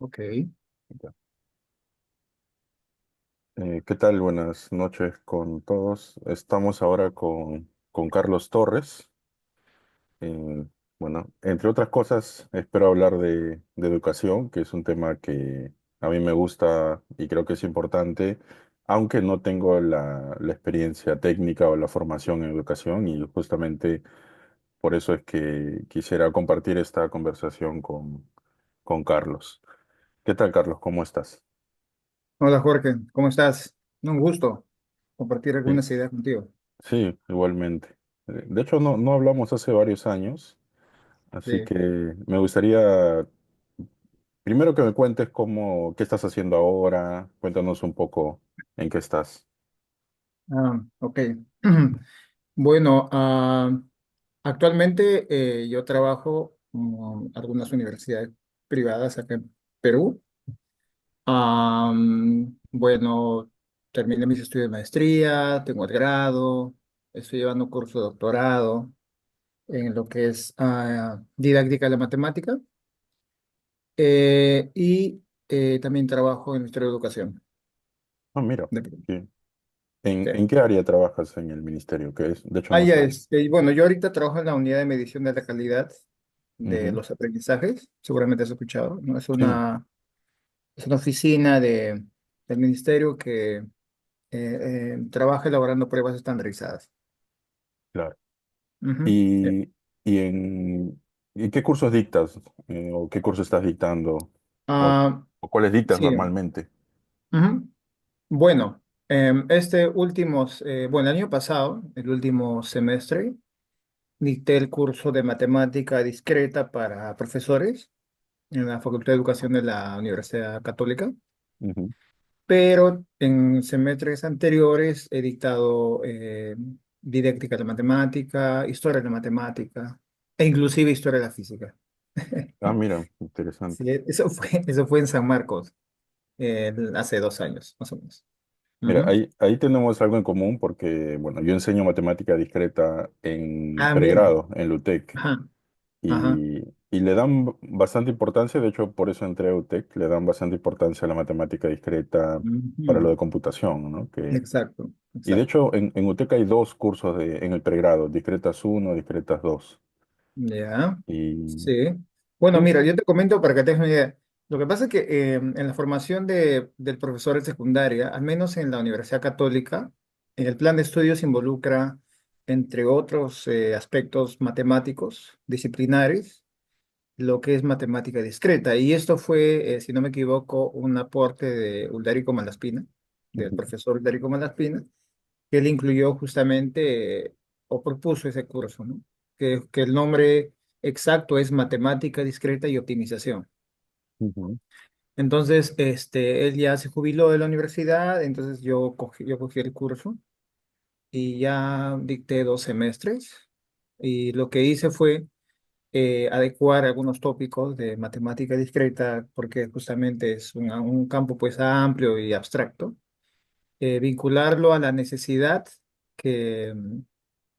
Ok. Ya. ¿Qué tal? Buenas noches con todos. Estamos ahora con Carlos Torres. Eh, bueno, entre otras cosas, espero hablar de educación, que es un tema que a mí me gusta y creo que es importante, aunque no tengo la experiencia técnica o la formación en educación, y justamente por eso es que quisiera compartir esta conversación con Carlos. ¿Qué tal, Carlos? ¿Cómo estás? Hola Jorge, ¿cómo estás? Un gusto compartir Sí. algunas ideas contigo. Sí, igualmente. De hecho, no hablamos hace varios años, así Sí. que me gustaría primero que me cuentes qué estás haciendo ahora, cuéntanos un poco en qué estás. Ok. Bueno, actualmente yo trabajo en algunas universidades privadas acá en Perú. Bueno, terminé mis estudios de maestría, tengo el grado, estoy llevando un curso de doctorado en lo que es didáctica de la matemática y también trabajo en historia de educación. Ah, mira, de Perú. sí. ¿En, Sí. en qué área trabajas en el ministerio? Que es, de hecho, Ah, no ya sé. es. Bueno, yo ahorita trabajo en la unidad de medición de la calidad de Ujú. los aprendizajes. Seguramente has escuchado, ¿no? Sí, Es una oficina del ministerio que trabaja elaborando pruebas estandarizadas. claro. Ujú. ¿Y, y qué cursos dictas? ¿O qué curso estás dictando? ¿O, Ah, o cuáles dictas sí. normalmente? Ujú. Bueno, bueno, el año pasado, el último semestre, dicté el curso de matemática discreta para profesores en la Facultad de Educación de la Universidad Católica, Ujú. pero en semestres anteriores he dictado didáctica de la matemática, historia de la matemática e inclusive historia de la física. Ah, mira, Sí, interesante. eso fue en San Marcos, hace 2 años, más o menos. Mira, Ujú. ahí tenemos algo en común porque, bueno, yo enseño matemática discreta en Ah, mira. pregrado, en la UTEC, Ajá, ajá. y le dan bastante importancia, de hecho, por eso entré a UTEC, le dan bastante importancia a la matemática discreta para lo Ujú. de computación, ¿no? Exacto, Y de exacto. hecho, en UTEC hay dos cursos en el pregrado, discretas uno, discretas 2. Ya, Y sí. Bueno, sí, mira, yo te comento para que tengas una idea. Lo que pasa es que en la formación del profesor de secundaria, al menos en la Universidad Católica, en el plan de estudios involucra, entre otros aspectos matemáticos, disciplinares, lo que es matemática discreta. Y esto fue, si no me equivoco, un aporte de Uldarico Malaspina, del ujú, profesor Uldarico Malaspina, que él incluyó justamente o propuso ese curso, ¿no? Que el nombre exacto es Matemática Discreta y Optimización. ujú, Entonces, él ya se jubiló de la universidad, entonces yo cogí el curso y ya dicté 2 semestres y lo que hice fue adecuar algunos tópicos de matemática discreta porque justamente es un campo pues amplio y abstracto, vincularlo a la necesidad que,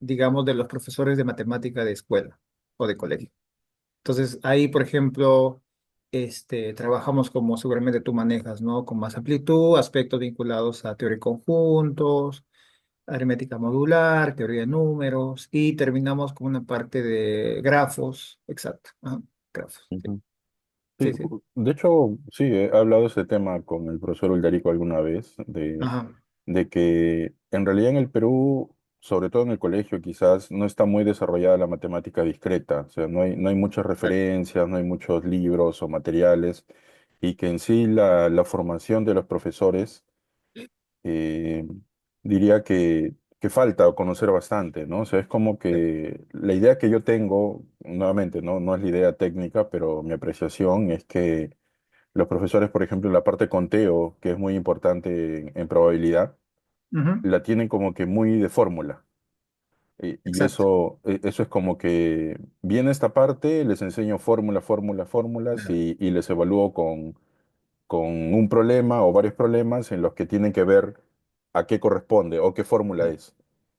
digamos, de los profesores de matemática de escuela o de colegio. Entonces, ahí, por ejemplo, trabajamos como seguramente tú manejas, ¿no? Con más amplitud, aspectos vinculados a teoría de conjuntos, aritmética modular, teoría de números, y terminamos con una parte de grafos, exacto, ajá, grafos. Sí, ujú. Sí, sí, sí. de hecho, sí, he hablado de ese tema con el profesor Uldarico alguna vez, Ajá, de que en realidad en el Perú, sobre todo en el colegio, quizás no está muy desarrollada la matemática discreta, o sea, no hay muchas exacto. referencias, no hay muchos libros o materiales, y que en sí la formación de los profesores, eh, diría que falta conocer bastante, ¿no? O sea, es como que la idea que yo tengo, nuevamente, no es la idea técnica, pero mi apreciación es que los profesores, por ejemplo, en la parte conteo, que es muy importante en probabilidad, Ujú, la tienen como que muy de fórmula. Y exacto. eso es como que viene esta parte, les enseño fórmulas Claro. y les evalúo con un problema o varios problemas en los que tienen que ver a qué corresponde o qué fórmula Sí. es,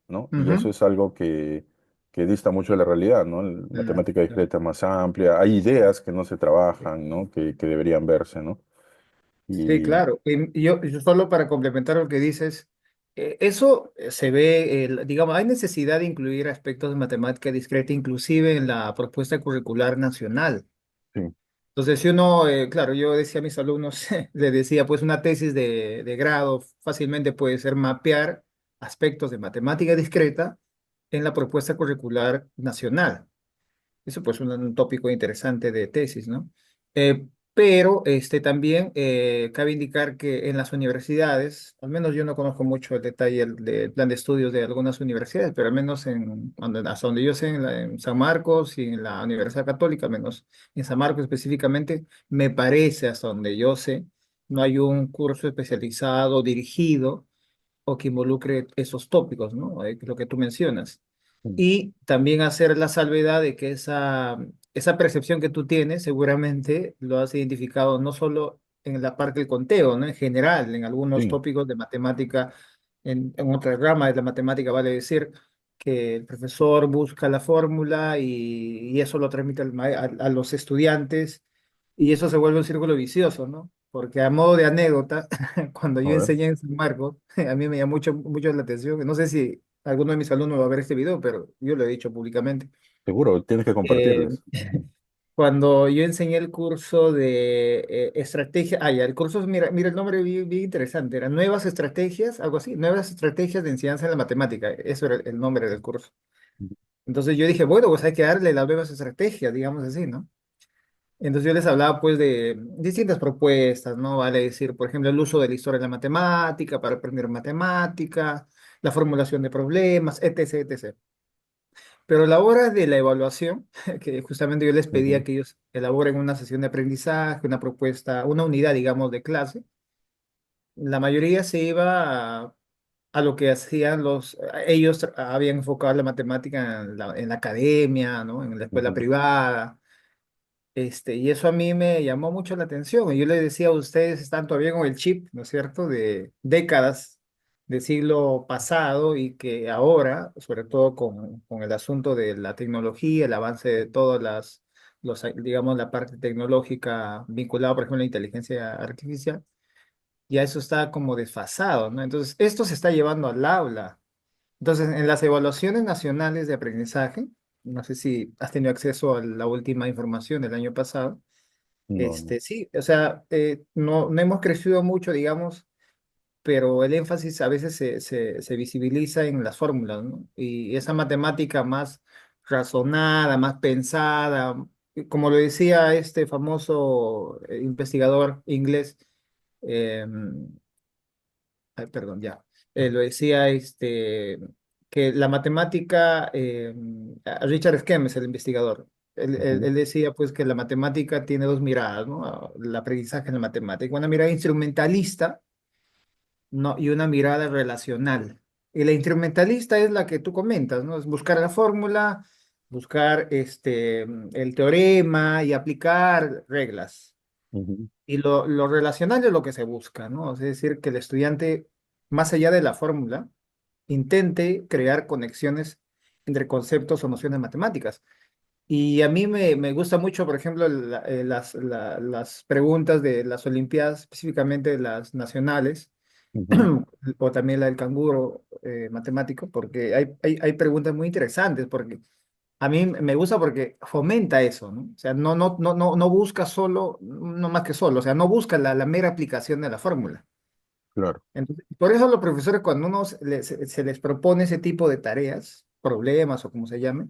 ¿no? Y eso Ujú, es algo que que dista mucho de la realidad, ¿no? Claro, Matemática claro. discreta más amplia, hay ideas que no se trabajan, ¿no? Que deberían verse, ¿no? Sí, Y claro. Y yo solo para complementar lo que dices, eso se ve, digamos, hay necesidad de incluir aspectos de matemática discreta inclusive en la propuesta curricular nacional. sí, Entonces, si uno, claro, yo decía a mis alumnos, les decía, pues una tesis de grado fácilmente puede ser mapear aspectos de matemática discreta en la propuesta curricular nacional. Eso pues un tópico interesante de tesis, ¿no? Pero también cabe indicar que en las universidades, al menos yo no conozco mucho el detalle del plan de estudios de algunas universidades, pero al menos hasta donde yo sé, en San Marcos y en la Universidad Católica, al menos en San Marcos específicamente, me parece, hasta donde yo sé, no hay un curso especializado dirigido o que involucre esos tópicos, ¿no? Lo que tú mencionas. sí, Y también hacer la salvedad de que esa percepción que tú tienes seguramente lo has identificado no solo en la parte del conteo, ¿no? En general, en algunos sí, tópicos de matemática, en otra rama de la matemática, vale decir que el profesor busca la fórmula y eso lo transmite a los estudiantes y eso se vuelve un círculo vicioso, ¿no? Porque a modo de anécdota, cuando a yo ver, enseñé en San Marcos, a mí me llamó mucho la atención, no sé si alguno de mis alumnos va a ver este video, pero yo lo he dicho públicamente. seguro, tienes que Eh, compartirles. Cuando yo enseñé el curso de estrategia, ya, el curso, mira el nombre bien interesante, era Nuevas Estrategias, algo así, Nuevas Estrategias de Enseñanza en la Matemática, eso era el nombre del curso. Entonces yo dije, bueno, pues hay que darle las nuevas estrategias, digamos así, ¿no? Entonces yo les hablaba pues de distintas propuestas, ¿no? Vale decir, por ejemplo, el uso de la historia de la matemática para aprender matemática, la formulación de problemas, etc., etc. Pero a la hora de la evaluación, que justamente yo les pedía Ujú, que ellos elaboren una sesión de aprendizaje, una propuesta, una unidad, digamos, de clase, la mayoría se iba a lo que hacían ellos habían enfocado la matemática en la academia, ¿no? En la escuela ujú, privada. Y eso a mí me llamó mucho la atención. Y yo les decía a ustedes, están todavía con el chip, ¿no es cierto?, de décadas del siglo pasado y que ahora, sobre todo con el asunto de la tecnología, el avance de todas digamos, la parte tecnológica vinculada, por ejemplo, a la inteligencia artificial, ya eso está como desfasado, ¿no? Entonces, esto se está llevando al aula. Entonces, en las evaluaciones nacionales de aprendizaje, no sé si has tenido acceso a la última información del año pasado, no, no, sí, o sea, no hemos crecido mucho, digamos, pero el énfasis a veces se visibiliza en las fórmulas, ¿no? Y esa matemática más razonada, más pensada, como lo decía este famoso investigador inglés, eh, ay, perdón, ya, lo decía que la matemática, Richard Skem es el investigador. ujú, Él decía pues que la matemática tiene dos miradas, ¿no? El aprendizaje en la matemática, una mirada instrumentalista, ¿no? Y una mirada relacional. Y la instrumentalista es la que tú comentas, ¿no? Es buscar la fórmula, buscar el teorema y aplicar reglas. ujú, Y lo relacional es lo que se busca, ¿no? Es decir, que el estudiante, más allá de la fórmula, intente crear conexiones entre conceptos o nociones matemáticas. Y a mí me gusta mucho, por ejemplo, las preguntas de las Olimpiadas, específicamente las nacionales, ujú, o también la del canguro matemático, porque hay preguntas muy interesantes, porque a mí me gusta porque fomenta eso, ¿no? O sea, no busca solo, no más que solo, o sea, no busca la mera aplicación de la fórmula. claro, Entonces, por eso los profesores, cuando uno se les propone ese tipo de tareas, problemas o como se llame,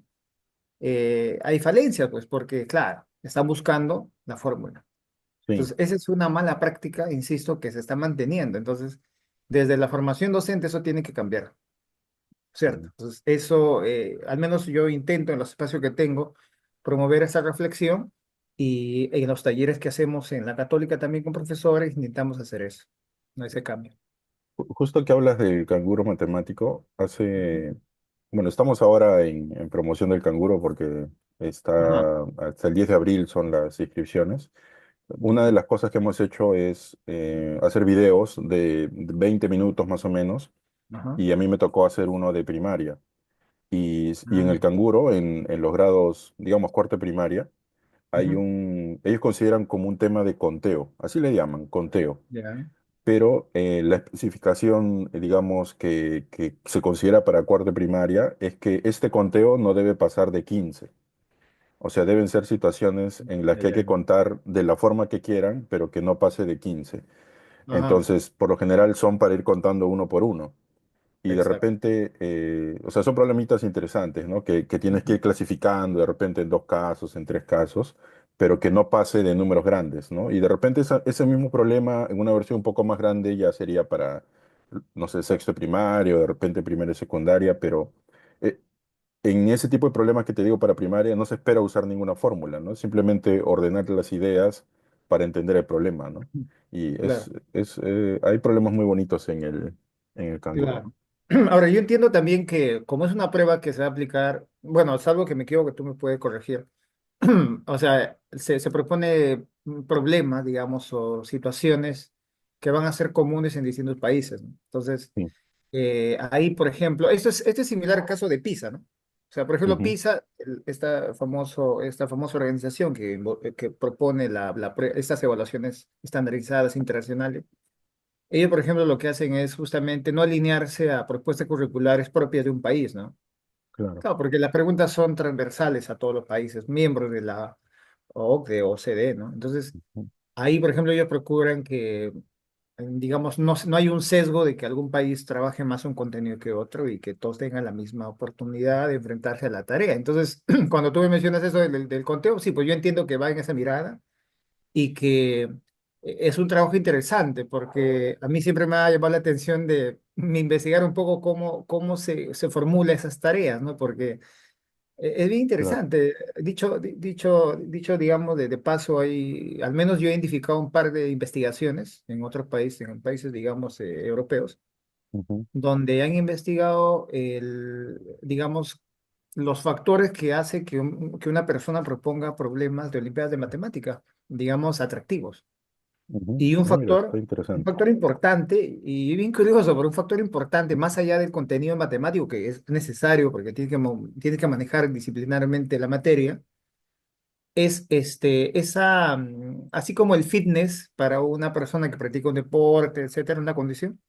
hay falencias, pues, porque, claro, están buscando la fórmula. sí, Entonces, esa es una mala práctica, insisto, que se está manteniendo. Entonces, desde la formación docente eso tiene que cambiar, ¿cierto? sí. Entonces, eso, al menos yo intento en los espacios que tengo, promover esa reflexión y en los talleres que hacemos en la Católica también con profesores, intentamos hacer eso, no ese cambio. Justo que hablas del canguro matemático, Ujú. bueno, estamos ahora en promoción del canguro porque Ajá. está hasta el 10 de abril son las inscripciones. Una de Ya. las cosas que hemos hecho es hacer videos de 20 minutos más o menos, Ajá. y a mí me tocó hacer uno de primaria. Y en el Ah, canguro, en los grados, digamos, cuarto de primaria, ujú, ellos consideran como un tema de conteo, así le llaman, conteo. ya, Pero la especificación, digamos, que se considera para cuarto de primaria es que este conteo no debe pasar de 15. O sea, deben ser situaciones en las ya, que hay ya, que ya. contar de la forma que quieran, pero que no pase de 15. Ajá, Entonces, por lo general son para ir contando uno por uno. Y de exacto. repente, o sea, son problemitas interesantes, ¿no? Que tienes que Ujú, ir clasificando de repente en dos casos, en tres casos, pero que no pase de números grandes, ¿no? Y de repente ese mismo problema en una versión un poco más grande ya sería para, no sé, sexto de primario, de repente primero y secundaria, pero eh, en ese tipo de problemas que te digo para primaria no se espera usar ninguna fórmula, ¿no? Simplemente ordenar las ideas para entender el problema, ¿no? ujú. Y Claro. hay problemas muy bonitos en el canguro, Claro. ¿no? Ahora, yo entiendo también que como es una prueba que se va a aplicar, bueno, salvo que me equivoque, tú me puedes corregir. O sea, se propone un problema, digamos, o situaciones que van a ser comunes en distintos países, ¿no? Entonces, Sí. ahí, por ejemplo, esto es similar al caso de PISA, ¿no? O sea, por ejemplo, Ujú, PISA, esta famosa organización que propone estas evaluaciones estandarizadas internacionales. Ellos, por ejemplo, lo que hacen es justamente no alinearse a propuestas curriculares propias de un país, ¿no? claro. Claro, porque las preguntas son transversales a todos los países, miembros de la OCDE o OCDE, ¿no? Entonces, Ujú, ahí, por ejemplo, ellos procuran que, digamos, no hay un sesgo de que algún país trabaje más un contenido que otro y que todos tengan la misma oportunidad de enfrentarse a la tarea. Entonces, cuando tú me mencionas eso del conteo, sí, pues yo entiendo que va en esa mirada y que es un trabajo interesante porque a mí siempre me ha llamado la atención de investigar un poco cómo se formula esas tareas, ¿no? Porque es bien claro. interesante. Dicho, digamos, de paso, hay, al menos yo he identificado un par de investigaciones en otros países, en países, digamos, europeos, Ujú, donde han investigado, digamos, los factores que hace que una persona proponga problemas de Olimpiadas de Matemáticas, digamos, atractivos. ujú. Y Ah, mira, está un interesante. factor importante, y bien curioso, pero un factor importante, más allá del contenido matemático, que es necesario porque tienes que manejar disciplinarmente la materia, es así como el fitness para una persona que practica un deporte, etcétera, una condición,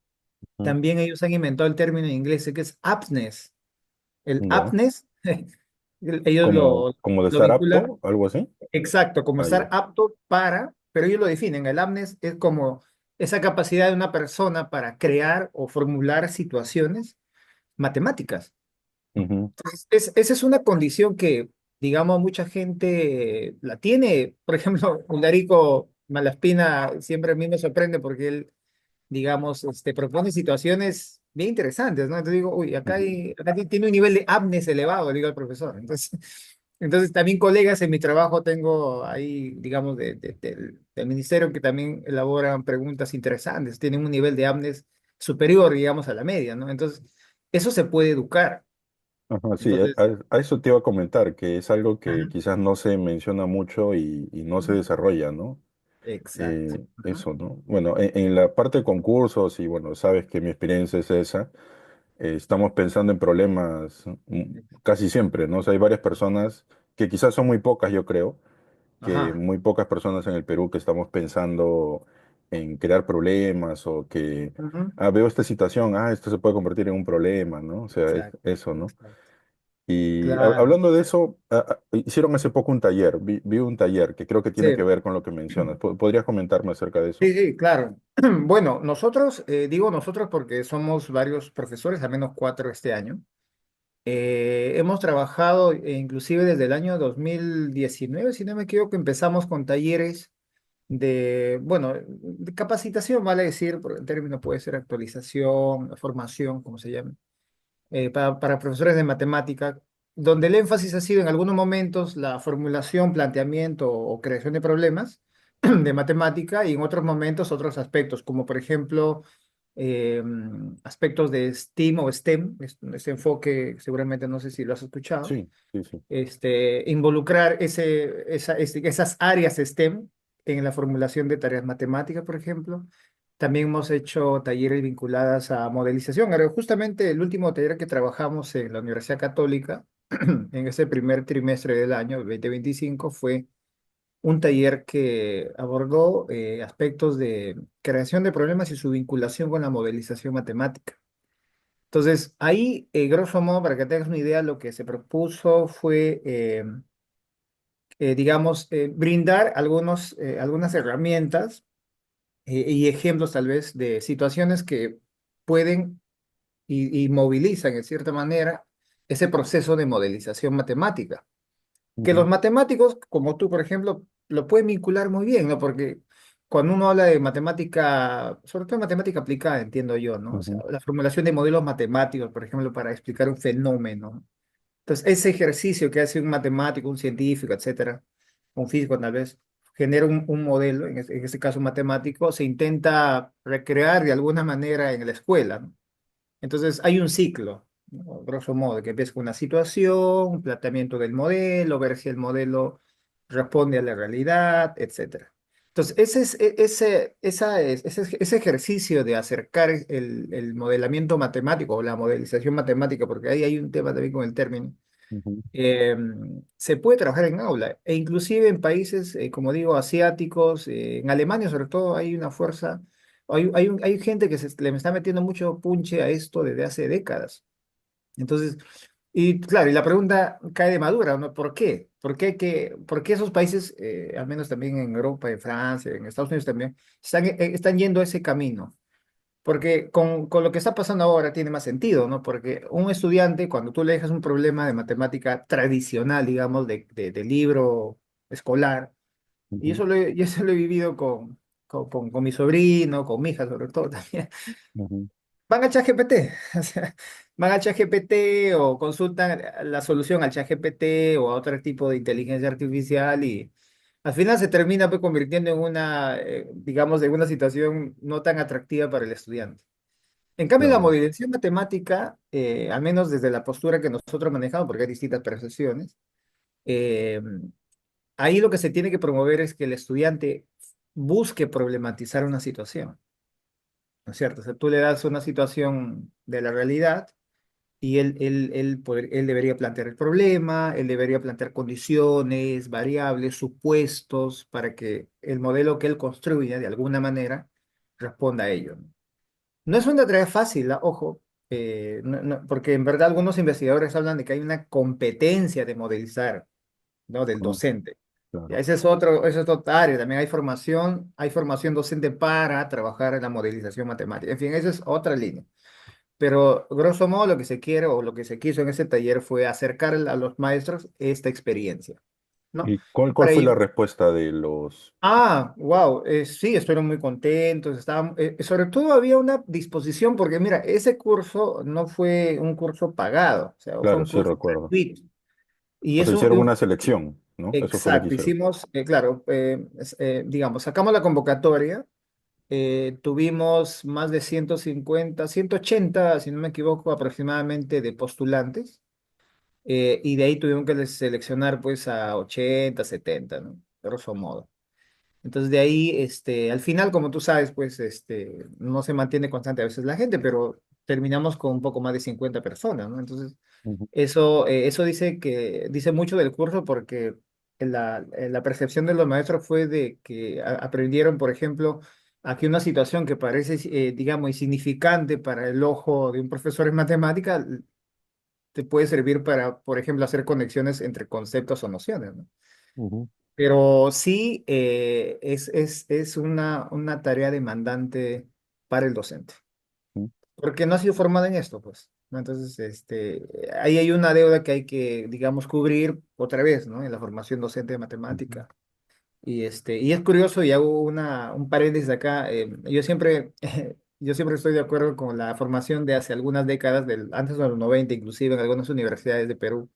Ujú, también ellos han inventado el término en inglés que es aptness. El ya. aptness, ellos Como de lo estar vinculan. apto, algo así. Exacto, como Ah, ya. estar apto para, pero ellos lo definen, el aptness es como esa capacidad de una persona para crear o formular situaciones matemáticas. Ujú, Entonces, esa es una condición que, digamos, mucha gente la tiene. Por ejemplo, Ularico Malaspina siempre a mí me sorprende porque él, digamos, propone situaciones bien interesantes, ¿no? Entonces digo, uy, ujú. acá tiene un nivel de apnes elevado, le digo al profesor. Entonces también colegas en mi trabajo tengo ahí, digamos, del ministerio que también elaboran preguntas interesantes, tienen un nivel de apnes superior, digamos, a la media, ¿no? Entonces, eso se puede educar. Ajá, sí, Entonces, a eso te iba a comentar, que es algo que ajá, quizás no se menciona mucho y no se desarrolla, ¿no? exacto. Ajá, Eso, ¿no? Bueno, en la parte de concursos, y bueno, sabes que mi experiencia es esa, estamos pensando en problemas casi siempre, ¿no? O sea, hay varias personas, que quizás son muy pocas, yo creo, que ajá, muy pocas personas en el Perú que estamos pensando en crear problemas o que, ujú, veo esta situación, esto se puede convertir en un problema, ¿no? O sea, exacto, eso, ¿no? exacto. Y Claro, hablando de eso, hicieron hace poco un taller, vi un taller que creo que tiene que sí. ver con lo que mencionas. ¿Podrías comentarme acerca de eso? Sí, sí, claro. Bueno, nosotros, digo nosotros porque somos varios profesores, al menos cuatro este año. Hemos trabajado inclusive desde el año 2019, si no me equivoco, empezamos con talleres bueno, de capacitación, vale decir, porque el término puede ser actualización, formación, como se llame, para profesores de matemática, donde el énfasis ha sido en algunos momentos la formulación, planteamiento o creación de problemas de matemática y en otros momentos otros aspectos, como por ejemplo aspectos de STEAM o STEM, este enfoque seguramente no sé si lo has escuchado, Sí, sí, sí. involucrar esas áreas STEM en la formulación de tareas matemáticas, por ejemplo. También hemos hecho talleres vinculados a modelización. Ahora, justamente el último taller que trabajamos en la Universidad Católica, en ese primer trimestre del año 2025, fue un taller que abordó aspectos de creación de problemas y su vinculación con la modelización matemática. Entonces, ahí, grosso modo, para que tengas una idea, lo que se propuso fue, digamos, brindar algunas herramientas y ejemplos tal vez de situaciones que pueden y movilizan en cierta manera ese proceso de modelización matemática. Que los Ujú, matemáticos, como tú, por ejemplo, lo pueden vincular muy bien, ¿no? Porque cuando uno habla de matemática, sobre todo matemática aplicada, entiendo yo, ¿no? O sea, ujú, la formulación de modelos matemáticos, por ejemplo, para explicar un fenómeno, ¿no? Entonces, ese ejercicio que hace un matemático, un científico, etcétera, un físico tal vez, genera un modelo, en este caso un matemático, se intenta recrear de alguna manera en la escuela, ¿no? Entonces hay un ciclo, ¿no? Grosso modo, que empieza con una situación, un planteamiento del modelo, ver si el modelo responde a la realidad, etcétera. Entonces, ese ejercicio de acercar el modelamiento matemático o la modelización matemática, porque ahí hay un tema también con el término, ujú, eh, se puede trabajar en aula, e inclusive en países, como digo, asiáticos, en Alemania sobre todo hay una fuerza, hay gente que le está metiendo mucho punche a esto desde hace décadas. Entonces, y claro, y la pregunta cae de madura, ¿no? ¿Por qué? ¿Por qué esos países, al menos también en Europa, en Francia, en Estados Unidos también, están yendo a ese camino? Porque con lo que está pasando ahora tiene más sentido, ¿no? Porque un estudiante, cuando tú le dejas un problema de matemática tradicional, digamos, de libro escolar, y ujú, y eso lo he vivido con mi sobrino, con mi hija sobre todo también, ujú, van a ChatGPT, o sea, van a ChatGPT o consultan la solución al ChatGPT o a otro tipo de inteligencia artificial y al final se termina pues, convirtiendo en una, digamos, en una situación no tan atractiva para el estudiante. En cambio, la claro. modelización matemática, al menos desde la postura que nosotros manejamos, porque hay distintas percepciones, eh, ahí lo que se tiene que promover es que el estudiante busque problematizar una situación, ¿no es cierto? O sea, tú le das una situación de la realidad y él debería plantear el problema, él debería plantear condiciones, variables, supuestos, para que el modelo que él construya de alguna manera responda a ello, ¿no? No es una tarea fácil, ojo, porque en verdad algunos investigadores hablan de que hay una competencia de modelizar, ¿no? Del Con- docente. Y claro. ese es otra área. También hay formación docente para trabajar en la modelización matemática. En fin, esa es otra línea. Pero grosso modo lo que se quiere o lo que se quiso en ese taller fue acercar a los maestros esta experiencia, ¿no? ¿Y cuál Para fue la ello, respuesta de los... wow, sí, estuvieron muy contentos, estaban, sobre todo había una disposición, porque mira, ese curso no fue un curso pagado, o sea, fue Claro, un sí curso recuerdo. gratuito. Y O sea, eso, hicieron una selección, ¿no? Eso fue lo que exacto, hicieron. hicimos, claro, digamos, sacamos la convocatoria, tuvimos más de 150, 180, si no me equivoco, aproximadamente de postulantes, y de ahí tuvimos que seleccionar pues a 80, 70, ¿no? Grosso modo. Entonces de ahí, al final, como tú sabes, pues no se mantiene constante a veces la gente, pero terminamos con un poco más de 50 personas, ¿no? Entonces, Ujú, eso dice mucho del curso porque la percepción de los maestros fue de que aprendieron, por ejemplo, a que una situación que parece, digamos, insignificante para el ojo de un profesor en matemática, te puede servir para, por ejemplo, hacer conexiones entre conceptos o nociones, ¿no? ujú, Pero sí es una tarea demandante para el docente, ujú, porque no ha sido formado en esto, pues, ¿no? Entonces, ahí hay una deuda que hay que, digamos, cubrir otra vez, ¿no? En la formación docente de ujú, matemática. Y es curioso, y hago un paréntesis acá, yo siempre estoy de acuerdo con la formación de hace algunas décadas, antes de los 90 inclusive en algunas universidades de Perú.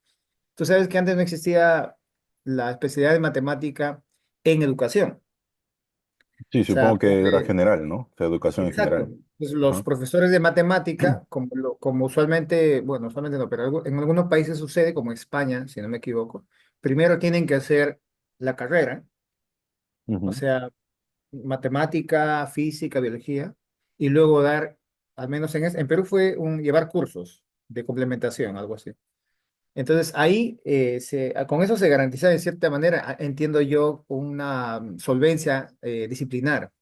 Tú sabes que antes no existía la especialidad de matemática en educación. sí, O sea, supongo que era general, ¿no? O sea, educación en exacto. general. Pues los Ajá. profesores de matemática, como usualmente, bueno, usualmente no, pero en algunos países sucede, como España, si no me equivoco, primero tienen que hacer la carrera, o Ujú, sea, matemática, física, biología, y luego dar, al menos en Perú fue llevar cursos de complementación, algo así. Entonces ahí, con eso se garantiza de cierta manera, entiendo yo, una solvencia disciplinar.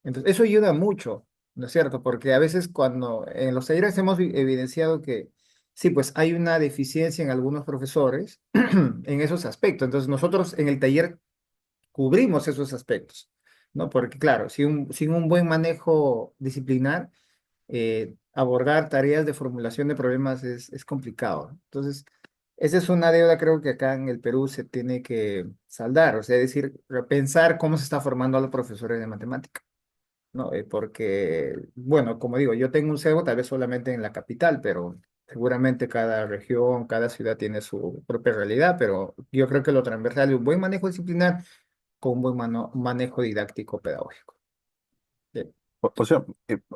Entonces eso ayuda mucho, ¿no es cierto? Porque a veces cuando en los talleres hemos evidenciado que sí, pues hay una deficiencia en algunos profesores en esos aspectos. Entonces nosotros en el taller cubrimos esos aspectos, ¿no? Porque claro, sin un buen manejo disciplinar, abordar tareas de formulación de problemas es complicado, ¿no? Entonces, esa es una deuda creo que acá en el Perú se tiene que saldar, o sea, es decir, repensar cómo se está formando a los profesores de matemática, ¿no? Porque, bueno, como digo, yo tengo un sesgo tal vez solamente en la capital, pero seguramente cada región, cada ciudad tiene su propia realidad, pero yo creo que lo transversal es un buen manejo disciplinar con un buen manejo didáctico pedagógico. Sí. O sea,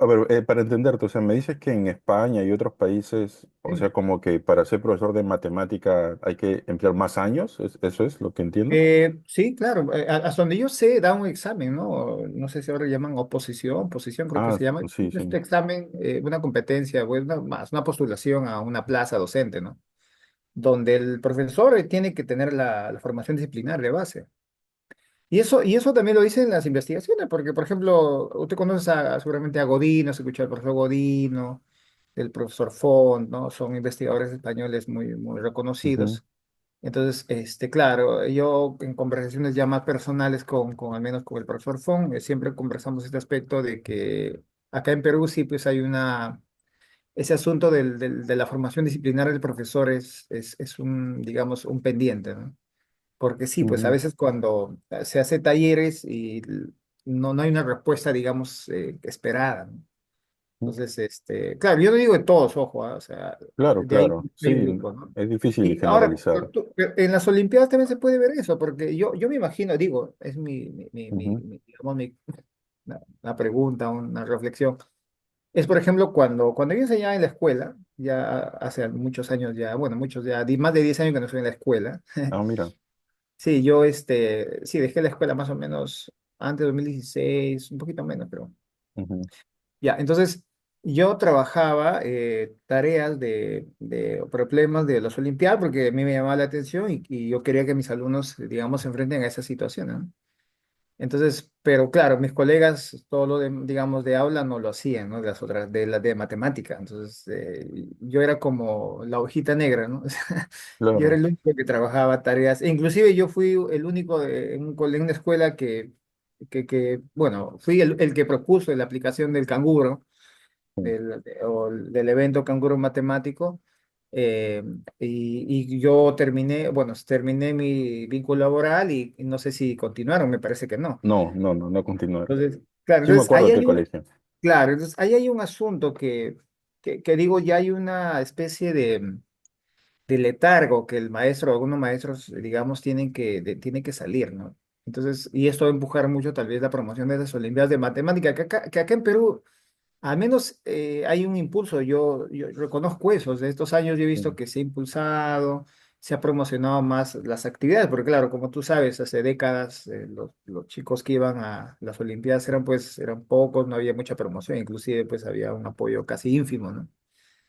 a ver, para entenderte, o sea, me dices que en España y otros países, o sea, como que para ser profesor de matemática hay que emplear más años, ¿eso es lo que entiendo? Sí, claro, hasta donde yo sé, da un examen, ¿no? No sé si ahora llaman posición creo que Ah, se llama. sí, sí. Este examen, una competencia, pues, más una postulación a una plaza docente, ¿no? Donde el profesor tiene que tener la formación disciplinar de base. Y eso también lo dicen las investigaciones, porque, por ejemplo, usted conoce seguramente a Godino, se escucha al profesor Godino, el profesor Font, ¿no? Son investigadores españoles muy, muy Ujú, reconocidos. Entonces, claro, yo en conversaciones ya más personales con al menos con el profesor Fong, siempre conversamos este aspecto de que acá en Perú sí pues hay ese asunto de la formación disciplinar del profesor es un, digamos, un pendiente, ¿no? Porque sí, pues a ujú, veces cuando se hace talleres y no hay una respuesta, digamos, esperada, ¿no? ujú. Entonces, claro, yo no digo de todos, ojo, o sea, Claro, de ahí claro, hay un sí, grupo, ¿no? es difícil Y ahora, generalizar. pero en las Olimpiadas también se puede ver eso, porque yo me imagino, digo, es Ujú, digamos, una pregunta, una reflexión. Es, por ejemplo, cuando yo enseñaba en la escuela, ya hace muchos años, ya, bueno, muchos, ya, más de 10 años que no estoy en la escuela. ah, mira. Sí, yo, sí, dejé la escuela más o menos antes de 2016, un poquito menos, pero Ujú, ya, entonces yo trabajaba tareas de problemas de las Olimpiadas porque a mí me llamaba la atención y yo quería que mis alumnos, digamos, se enfrenten a esa situación, ¿no? Entonces, pero claro, mis colegas, todo lo de, digamos, de aula no lo hacían, ¿no? De las otras, de las de matemática. Entonces, yo era como la hojita negra, ¿no? O sea, yo era claro. el único que trabajaba tareas. E inclusive yo fui el único en una escuela bueno, fui el que propuso la aplicación del canguro o del evento Canguro Matemático. eh, y yo terminé, bueno, terminé mi vínculo laboral y no sé si continuaron, me parece que no. No, no, no, no continuar. Entonces, claro, Sí me entonces acuerdo ahí de qué hay colegio. claro, entonces ahí hay un asunto que digo, ya hay una especie de letargo que el maestro, algunos maestros, digamos, tienen que salir, ¿no? Entonces, y esto va a empujar mucho tal vez la promoción de las Olimpiadas de Matemática, que acá en Perú al menos hay un impulso, yo reconozco eso, de estos años yo he visto Sí, que se ha impulsado, se ha promocionado más las actividades, porque claro, como tú sabes, hace décadas los chicos que iban a las Olimpiadas eran pocos, no había mucha promoción, inclusive pues había un apoyo casi ínfimo, ¿no?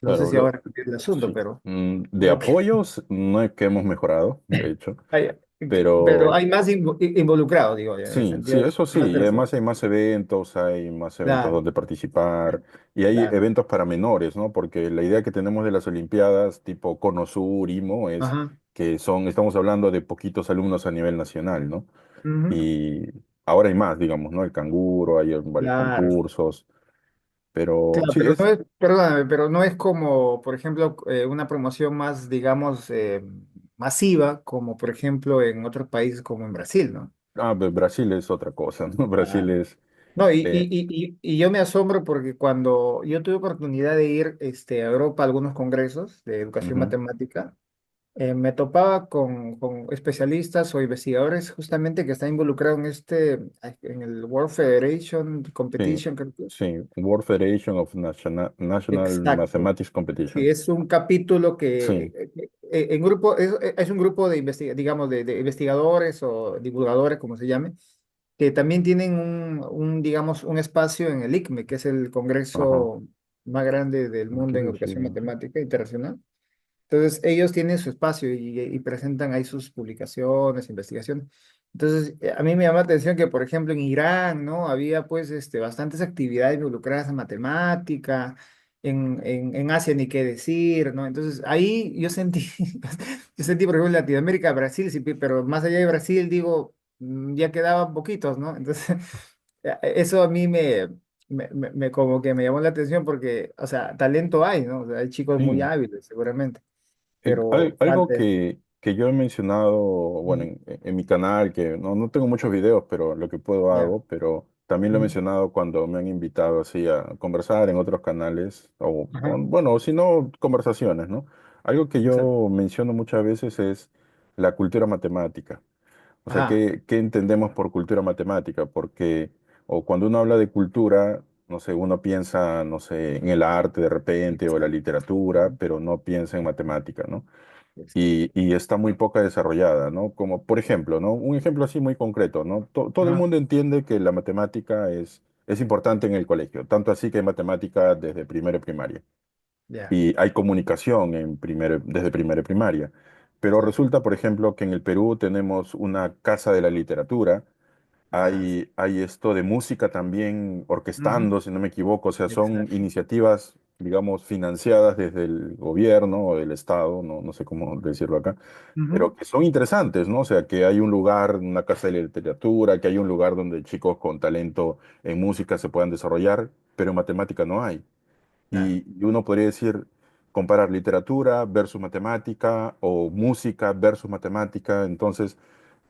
No sé claro, si ahora es el asunto, sí. pero De creo que apoyos no es que hemos mejorado, de hecho, hay, pero pero hay más involucrados, digo, en el sí, sí, sentido de eso sí, más y personas. además hay más eventos Claro, donde participar y hay claro. eventos para menores, ¿no? Porque la idea que tenemos de las Olimpiadas tipo Cono Sur, IMO, es Ajá. que estamos hablando de poquitos alumnos a nivel nacional, ¿no? Ujú. Y ahora hay más, digamos, ¿no? El canguro, hay varios Claro. concursos, pero Claro, sí, pero no es, perdóname, pero no es como, por ejemplo, una promoción más, digamos, masiva, como por ejemplo en otros países como en Brasil, ¿no? Brasil es otra cosa, ¿no? Brasil Claro. es, No, eh, y yo me asombro porque cuando yo tuve oportunidad de ir a Europa a algunos congresos de educación ujú, matemática, me topaba con especialistas o investigadores justamente que están involucrados en el World Federation sí, Competition, creo que es. sí, World Federation of National Exacto. Mathematics Sí, Competition. es un capítulo Sí, en grupo, es un grupo de digamos, de investigadores o divulgadores, como se llame, que también tienen digamos, un espacio en el ICME, que es el Ajá. congreso más grande del Aquí mundo en veo, sí. educación matemática internacional. Entonces, ellos tienen su espacio y presentan ahí sus publicaciones, investigaciones. Entonces, a mí me llama la atención que, por ejemplo, en Irán, ¿no? Había, pues, bastantes actividades involucradas en matemática, en Asia ni qué decir, ¿no? Entonces, ahí yo sentí, yo sentí, por ejemplo, en Latinoamérica, Brasil, sí, pero más allá de Brasil, digo, ya quedaban poquitos, ¿no? Entonces, eso a mí como que me llamó la atención porque, o sea, talento hay, ¿no? O sea, hay chicos muy Sí. hábiles, seguramente, pero Algo falta eso. que yo he mencionado, bueno, Ujú. en mi canal, que no tengo muchos videos, pero lo que puedo Ya. hago, pero también lo he Ujú. mencionado cuando me han invitado así a conversar en otros canales, Ajá. bueno, o si no, conversaciones, ¿no? Algo que Exacto. yo menciono muchas veces es la cultura matemática. O sea, Ajá. ¿qué entendemos por cultura matemática? Porque, o cuando uno habla de cultura, no sé, uno piensa, no sé, en el arte de repente o la Exacto. literatura, Ujú. pero no piensa en matemática, ¿no? Exacto. Y está muy poca desarrollada, ¿no? Como, por ejemplo, ¿no? Un ejemplo así muy concreto, ¿no? Todo el Ajá. mundo entiende que la matemática es importante en el colegio, tanto así que hay matemática desde primero y primaria. Ya. Y hay comunicación desde primero y primaria. Pero Exacto. resulta, por ejemplo, que en el Perú tenemos una casa de la literatura, Ah, sí. hay esto de música también Ujú. orquestando, si no me equivoco, o sea, son Exacto. iniciativas, digamos, financiadas desde el gobierno o del Estado, no sé cómo decirlo acá, Ujú. pero que son interesantes, ¿no? O sea, que hay un lugar, una casa de literatura, que hay un lugar donde chicos con talento en música se puedan desarrollar, pero en matemática no hay. Claro. Y uno podría decir, comparar literatura versus matemática o música versus matemática, entonces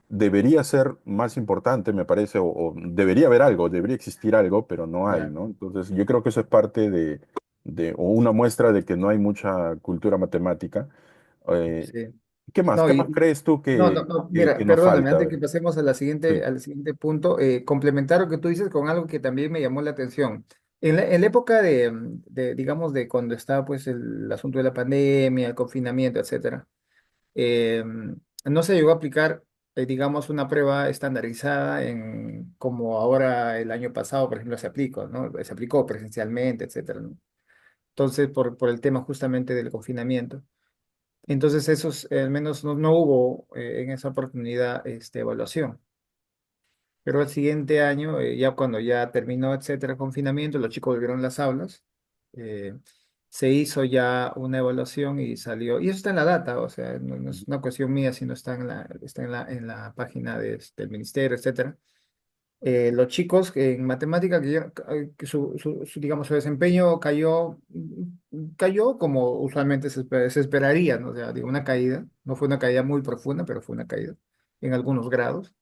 debería ser más importante, me parece, o debería haber algo, debería existir algo, pero no hay, Claro. ¿no? Entonces, yo creo que eso es parte o una muestra de que no hay mucha cultura matemática. Eh, Sí. ¿Qué más? No, ¿Qué más crees tú no, no, no, que mira, nos perdóname, falta? A antes ver. que pasemos a Sí. al siguiente punto, complementar lo que tú dices con algo que también me llamó la atención. En la época digamos, de cuando estaba pues el asunto de la pandemia, el confinamiento, etcétera, eh, no se llegó a aplicar, digamos, una prueba estandarizada como ahora el año pasado, por ejemplo, se aplicó, ¿no? Se aplicó presencialmente, etcétera, ¿no? Entonces, por el tema justamente del confinamiento. Entonces, al menos no hubo en esa oportunidad evaluación. Pero el siguiente año, ya cuando ya terminó, etcétera, el confinamiento, los chicos volvieron a las aulas, eh, se hizo ya una evaluación y salió, y eso está en la data, o sea, no es una cuestión mía, sino está en la página del ministerio, etcétera. Los chicos en matemática que digamos, su desempeño cayó como usualmente se esperaría, ¿no? O sea, digo, una caída, no fue una caída muy profunda, pero fue una caída en algunos grados.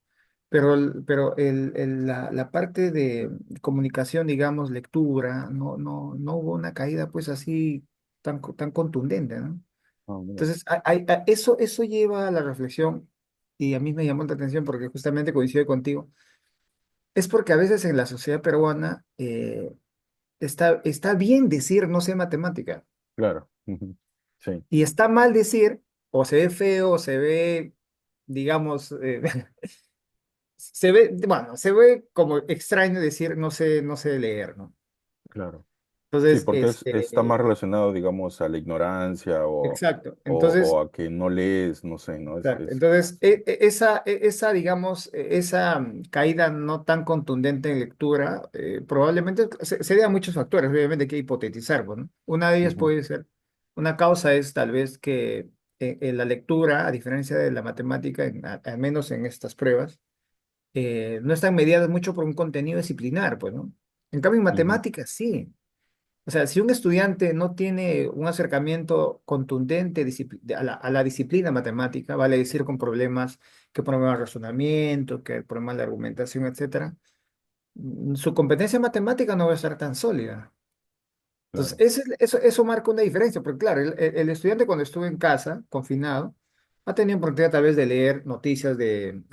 Pero la parte de comunicación, digamos, lectura, no hubo una caída pues así tan contundente, ¿no? Ah, mira. Entonces, eso lleva a la reflexión y a mí me llamó la atención porque justamente coincide contigo. Es porque a veces en la sociedad peruana está bien decir no sé matemática Claro. Ujú. Sí, y está mal decir o se ve feo o se ve, digamos, bueno, se ve como extraño decir no sé leer, ¿no? claro. Sí, Entonces, porque está más relacionado, digamos, a la ignorancia exacto. Entonces, o a que no lees, no sé, ¿no? exacto. Entonces, esa, digamos, esa caída no tan contundente en lectura, probablemente se debe a muchos factores, obviamente hay que hipotetizar, pues, ¿no? Una de ellas Ujú, puede ser, una causa es tal vez que en la lectura, a diferencia de la matemática, al menos en estas pruebas, no están mediadas mucho por un contenido disciplinar, pues, ¿no? En cambio, en ujú, matemáticas sí. O sea, si un estudiante no tiene un acercamiento contundente a la disciplina matemática, vale decir con problemas, que problemas de razonamiento, que problemas de argumentación, etcétera, su competencia matemática no va a estar tan sólida. Entonces, claro. eso marca una diferencia, porque claro, el estudiante cuando estuvo en casa, confinado, ha tenido oportunidad tal vez de leer noticias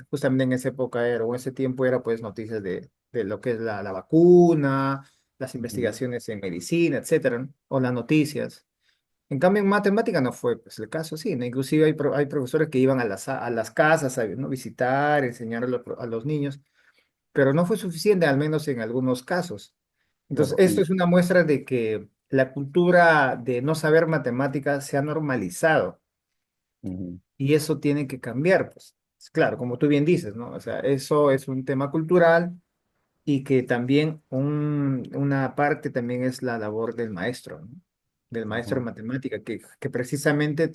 justamente en esa época era, o en ese tiempo era pues noticias de lo que es la vacuna, las Ujú, investigaciones en medicina, etcétera, ¿no? O las noticias. En cambio, en matemática no fue pues, el caso, sí, ¿no? Inclusive hay profesores que iban a las casas a, ¿no? visitar, enseñar a los niños. pero no fue suficiente, al menos en algunos casos. Entonces, Claro, esto y es una muestra de que la cultura de no saber matemáticas se ha normalizado ujú, y eso tiene que cambiar, pues. Claro, como tú bien dices, ¿no? O sea, eso es un tema cultural y que también una parte también es la labor del maestro, ¿no? Del maestro de ujú. matemática, que precisamente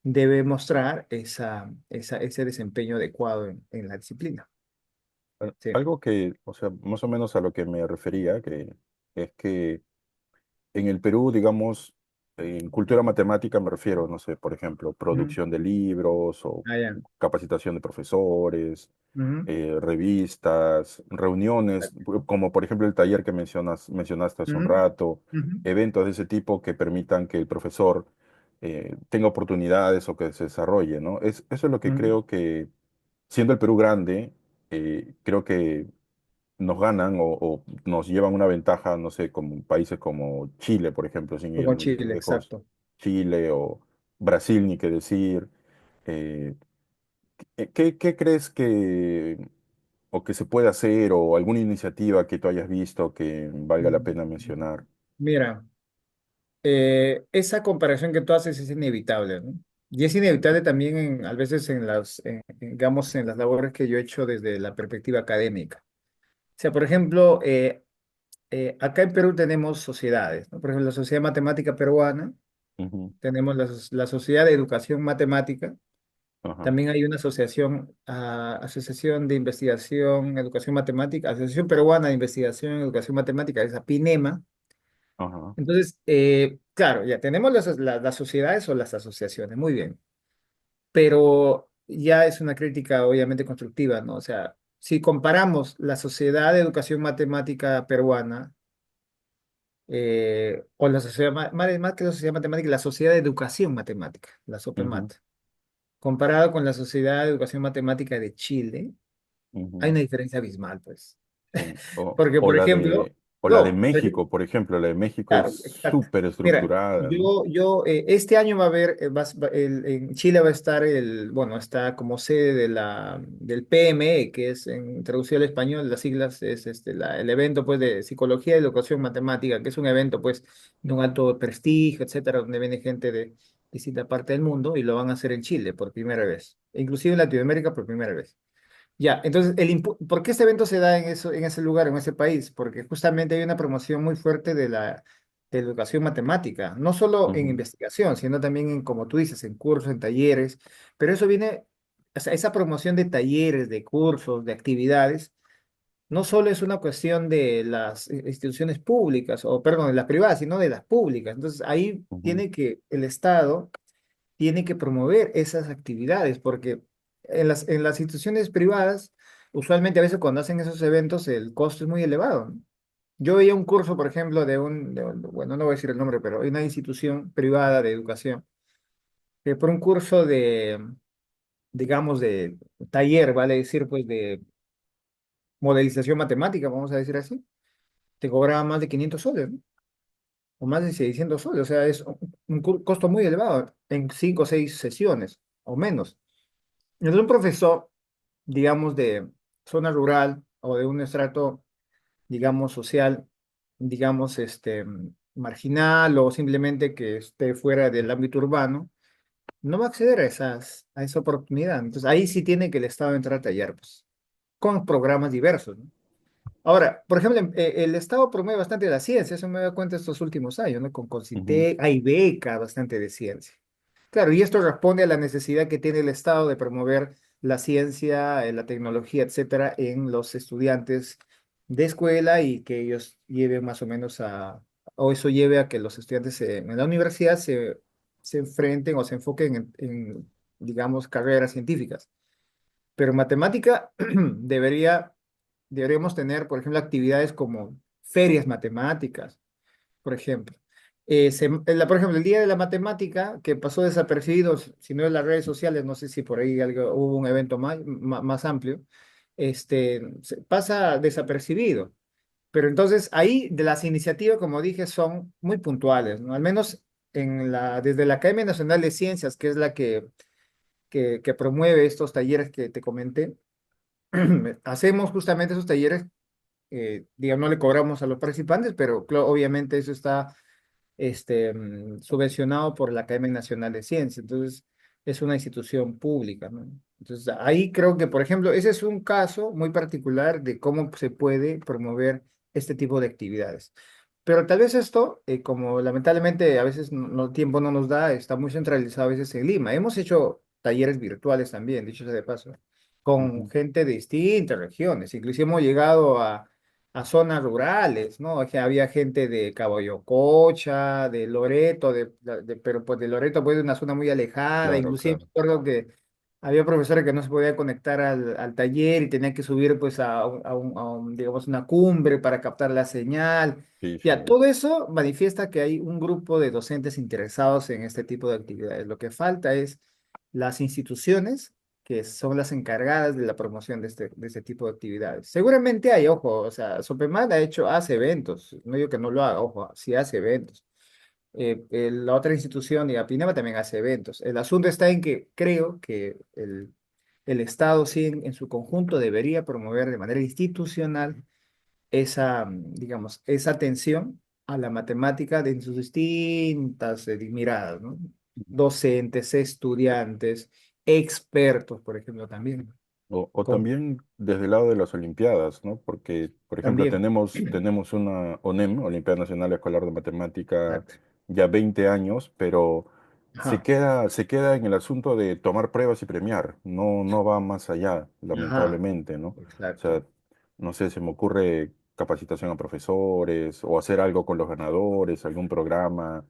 debe mostrar ese desempeño adecuado en la disciplina. Bueno, Sí. algo que, o sea, más o menos a lo que me refería, que es que en el Perú, digamos, en cultura matemática me refiero, no sé, por ejemplo, Ujú. producción de libros o Ah, ya. capacitación de profesores, Ujú. revistas, reuniones, como por ejemplo el taller que mencionaste hace un Ujú. rato, Ujú. eventos de ese tipo que permitan que el profesor tenga oportunidades o que se desarrolle, ¿no? Eso es lo que Ujú. creo que, siendo el Perú grande, creo que nos ganan o nos llevan una ventaja, no sé, como países como Chile, por ejemplo, sin ir Como muy Chile, lejos, exacto. Chile o Brasil, ni qué decir. Eh, ¿qué crees que, o que se puede hacer, o alguna iniciativa que tú hayas visto que valga la Mm. pena mencionar? Mira, esa comparación que tú haces es inevitable, ¿no? Y es inevitable también a veces digamos, en las labores que yo he hecho desde la perspectiva académica. O sea, por ejemplo, acá en Perú tenemos sociedades, ¿no? Por ejemplo, la Sociedad Matemática Peruana, Ujú, tenemos la Sociedad de Educación Matemática, ajá, también hay una asociación, Asociación de Investigación, Educación Matemática, Asociación Peruana de Investigación, Educación Matemática, es PINEMA. ajá, Entonces, claro, ya tenemos las sociedades o las asociaciones, muy bien, pero ya es una crítica obviamente constructiva, ¿no? O sea, si comparamos la Sociedad de Educación Matemática Peruana, o la sociedad, más que la sociedad matemática, la sociedad de educación matemática, la ujú, SOPEMAT, comparado con la sociedad de educación matemática de Chile, hay ujú, una diferencia abismal, pues. sí. Porque, por ejemplo, O la de no, por ejemplo, México, por ejemplo, la de México es claro, exacto. súper Mira, estructurada, ¿no? este año va a haber, en Chile va a estar bueno, está como sede del PME, que es traducido al español, las siglas es el evento pues de Psicología y Educación Matemática, que es un evento pues de un alto prestigio, etcétera, donde viene gente de distinta parte del mundo y lo van a hacer en Chile por primera vez, e inclusive en Latinoamérica por primera vez. Ya, entonces, ¿por qué este evento se da en ese lugar, en ese país? Porque justamente hay una promoción muy fuerte de la educación matemática, no solo en Ujú, investigación, sino también en, como tú dices, en cursos, en talleres, pero eso viene, o sea, esa promoción de talleres, de cursos, de actividades, no solo es una cuestión de las instituciones públicas, o perdón, de las privadas, sino de las públicas. Entonces, ahí ujú, tiene que el Estado tiene que promover esas actividades, porque en las instituciones privadas, usualmente a veces cuando hacen esos eventos el costo es muy elevado, ¿no? Yo veía un curso, por ejemplo, bueno, no voy a decir el nombre, pero hay una institución privada de educación, que por un curso digamos, de taller, vale decir, pues de modelización matemática, vamos a decir así, te cobraba más de 500 soles, ¿no? O más de 600 soles, o sea, es un costo muy elevado en 5 o 6 sesiones o menos. Entonces, un profesor, digamos, de zona rural o de un estrato, digamos, social, digamos, marginal o simplemente que esté fuera del ámbito urbano, no va a acceder a esa oportunidad. Entonces, ahí sí tiene que el Estado entrar a tallar, pues, con programas diversos, ¿no? Ahora, por ejemplo, el Estado promueve bastante la ciencia, eso me he dado cuenta estos últimos años, ¿no? Con ujú, Concitec, hay beca bastante de ciencia. Claro, y esto responde a la necesidad que tiene el Estado de promover la ciencia, la tecnología, etcétera, en los estudiantes de escuela y que ellos lleven más o menos o eso lleve a que los estudiantes en la universidad se enfrenten o se enfoquen digamos, carreras científicas. Pero en matemática deberíamos tener, por ejemplo, actividades como ferias matemáticas, por ejemplo. Por ejemplo, el Día de la Matemática, que pasó desapercibido, si no en las redes sociales, no sé si por ahí hubo un evento más amplio, pasa desapercibido. Pero entonces ahí de las iniciativas, como dije, son muy puntuales, ¿no? Al menos desde la Academia Nacional de Ciencias, que es la que promueve estos talleres que te comenté, hacemos justamente esos talleres, digamos, no le cobramos a los participantes, pero obviamente eso está subvencionado por la Academia Nacional de Ciencias, entonces es una institución pública, ¿no? Entonces ahí creo que, por ejemplo, ese es un caso muy particular de cómo se puede promover este tipo de actividades. Pero tal vez esto, como lamentablemente a veces tiempo no nos da, está muy centralizado a veces en Lima. Hemos hecho talleres virtuales también, dicho sea de paso, con Ujú. gente de distintas regiones. Inclusive hemos llegado a zonas rurales, ¿no? O sea, había gente de Caballococha, de Loreto, pero pues de Loreto pues de una zona muy alejada, Claro, inclusive me claro. acuerdo que había profesores que no se podían conectar al taller y tenían que subir pues digamos, una cumbre para captar la señal. Sí, Ya, sí. todo eso manifiesta que hay un grupo de docentes interesados en este tipo de actividades. Lo que falta es las instituciones que son las encargadas de la promoción de este tipo de actividades. Seguramente hay, ojo, o sea, Sopemal hace eventos, no digo que no lo haga, ojo, sí hace eventos. La otra institución, y Apinama también hace eventos. El asunto está en que creo que el Estado sí en su conjunto debería promover de manera institucional esa, digamos, esa atención a la matemática de sus distintas miradas, ¿no? Docentes, estudiantes, expertos, por ejemplo, también. O Con, también desde el lado de las Olimpiadas, ¿no? Porque, por ejemplo, también. tenemos una ONEM, Olimpiada Nacional Escolar de Matemática, Exacto. ya 20 años, pero Ajá, se queda en el asunto de tomar pruebas y premiar. No, no va más allá, ajá, lamentablemente, ¿no? O exacto. sea, no sé, se me ocurre capacitación a profesores o hacer algo con los ganadores, algún programa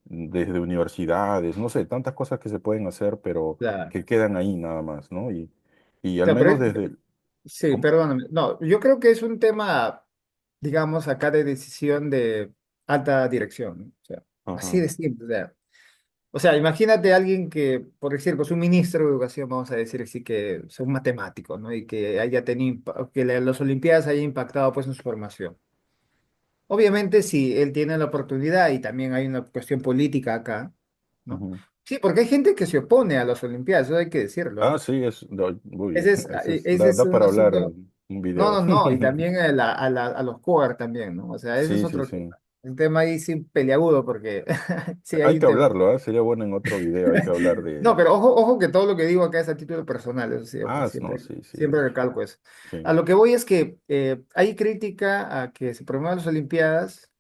desde universidades, no sé, tantas cosas que se pueden hacer, pero Claro. que quedan ahí nada más, ¿no? Y al Claro, menos desde... sí, ¿Cómo? perdóname. No, yo creo que es un tema, digamos, acá de decisión de alta dirección, ¿no? O sea, así Ajá. de simple. O sea, imagínate a alguien que, por decir, pues un ministro de educación, vamos a decir así, que es un matemático, ¿no? Y que haya tenido, las Olimpiadas haya impactado pues en su formación. Obviamente, si él tiene la oportunidad, y también hay una cuestión política acá, ¿no? Ujú. Sí, porque hay gente que se opone a las Olimpiadas, eso hay que decirlo, Ah, ¿ah? sí, uy, Ese es, ese es da un para hablar asunto. un No, video. no, no, y también a los core también, ¿no? O sea, ese es Sí, sí, otro sí. tema. El tema ahí sí peleagudo porque sí hay Hay un que tema. hablarlo, ¿ah? Sería bueno en otro video, hay que hablar No, de... pero ojo, ojo que todo lo que digo acá es a título personal, eso siempre, Ah, no, siempre, sí, sí, siempre recalco eso. sí. A lo que voy es que hay crítica a que se promuevan las Olimpiadas,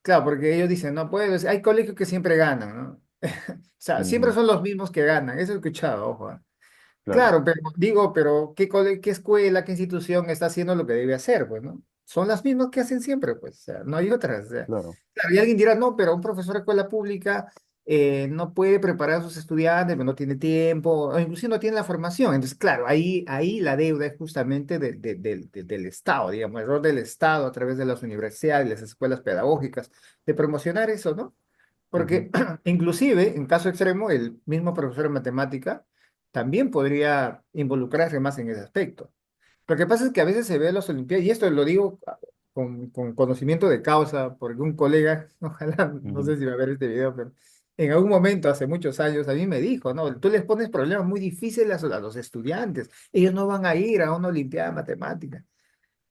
claro, porque ellos dicen, no, pues hay colegios que siempre ganan, ¿no? O sea, siempre Ujú. son los mismos que ganan, eso he escuchado, ojo. Claro. Claro, pero digo, pero qué escuela, qué institución está haciendo lo que debe hacer, pues, ¿no? Son las mismas que hacen siempre, pues, o sea, no hay otras. O sea. Claro. Claro, y alguien dirá, no, pero un profesor de escuela pública no puede preparar a sus estudiantes, no tiene tiempo, o inclusive no tiene la formación. Entonces, claro, ahí la deuda es justamente del Estado, digamos, el rol del Estado a través de las universidades, las escuelas pedagógicas, de promocionar eso, ¿no? Ujú, Porque inclusive, en caso extremo, el mismo profesor de matemática también podría involucrarse más en ese aspecto. Lo que pasa es que a veces se ve las Olimpiadas, y esto lo digo con conocimiento de causa, porque un colega, ojalá, no ujú, sé si va a ver este video, pero en algún momento, hace muchos años, a mí me dijo, no, tú les pones problemas muy difíciles a los estudiantes, ellos no van a ir a una Olimpiada de Matemática.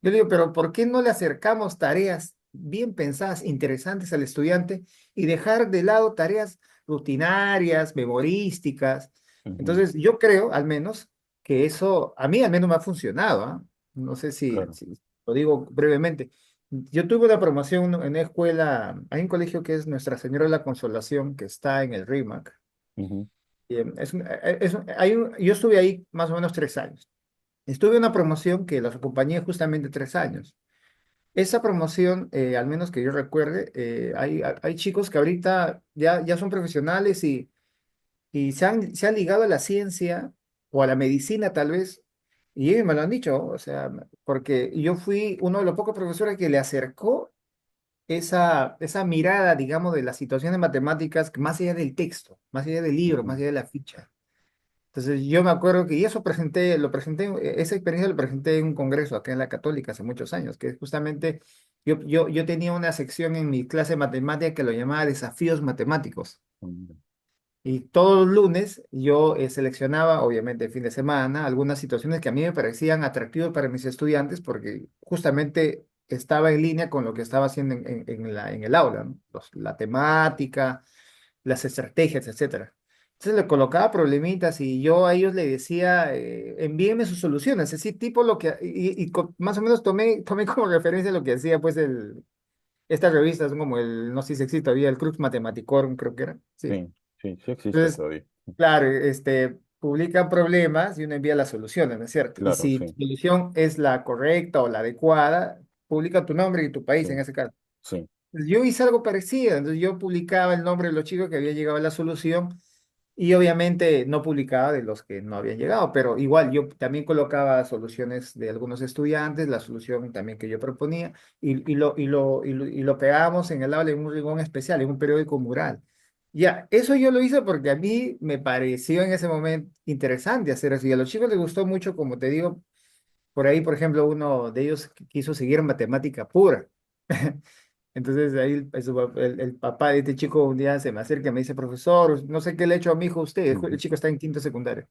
Yo le digo, pero ¿por qué no le acercamos tareas bien pensadas, interesantes al estudiante y dejar de lado tareas rutinarias, memorísticas? ujú. Entonces, yo creo, al menos, que eso a mí al menos me ha funcionado, ¿ah? No sé Claro. si lo digo brevemente. Yo tuve una promoción en una escuela, hay un colegio que es Nuestra Señora de la Consolación, que está en el RIMAC. Ujú, Y, yo estuve ahí más o menos 3 años. Estuve en una promoción que los acompañé justamente 3 años. Esa promoción, al menos que yo recuerde, hay chicos que ahorita ya son profesionales y se han ligado a la ciencia o a la medicina tal vez, y ellos me lo han dicho, o sea, porque yo fui uno de los pocos profesores que le acercó esa mirada, digamos, de la situación de matemáticas más allá del texto, más allá del libro, más ujú. allá de la ficha. Entonces yo me acuerdo que, y eso esa experiencia lo presenté en un congreso acá en la Católica hace muchos años, que justamente yo tenía una sección en mi clase de matemática que lo llamaba desafíos matemáticos. Y todos los lunes yo seleccionaba, obviamente, el fin de semana, algunas situaciones que a mí me parecían atractivas para mis estudiantes porque justamente estaba en línea con lo que estaba haciendo en el aula, ¿no? La temática, las estrategias, etcétera. Entonces le colocaba problemitas y yo a ellos le decía, envíenme sus soluciones, así tipo lo que, más o menos tomé como referencia lo que hacía pues estas revistas, como no sé si existe todavía, el Crux Mathematicorum, creo que era, sí. Sí, sí, sí existe Entonces, todavía. claro, publican problemas y uno envía las soluciones, ¿no es cierto? Y Claro, si tu sí, solución es la correcta o la adecuada, publica tu nombre y tu país en sí, ese caso. sí. Yo hice algo parecido, entonces yo publicaba el nombre de los chicos que habían llegado a la solución y obviamente no publicaba de los que no habían llegado, pero igual yo también colocaba soluciones de algunos estudiantes, la solución también que yo proponía y lo pegábamos en el aula en un rincón especial, en un periódico mural. Ya, eso yo lo hice porque a mí me pareció en ese momento interesante hacer eso y a los chicos les gustó mucho, como te digo, por ahí, por ejemplo, uno de ellos quiso seguir matemática pura. Entonces ahí el papá de este chico un día se me acerca y me dice, profesor, no sé qué le he hecho a mi hijo a usted. El Ujú, chico está en quinto secundario.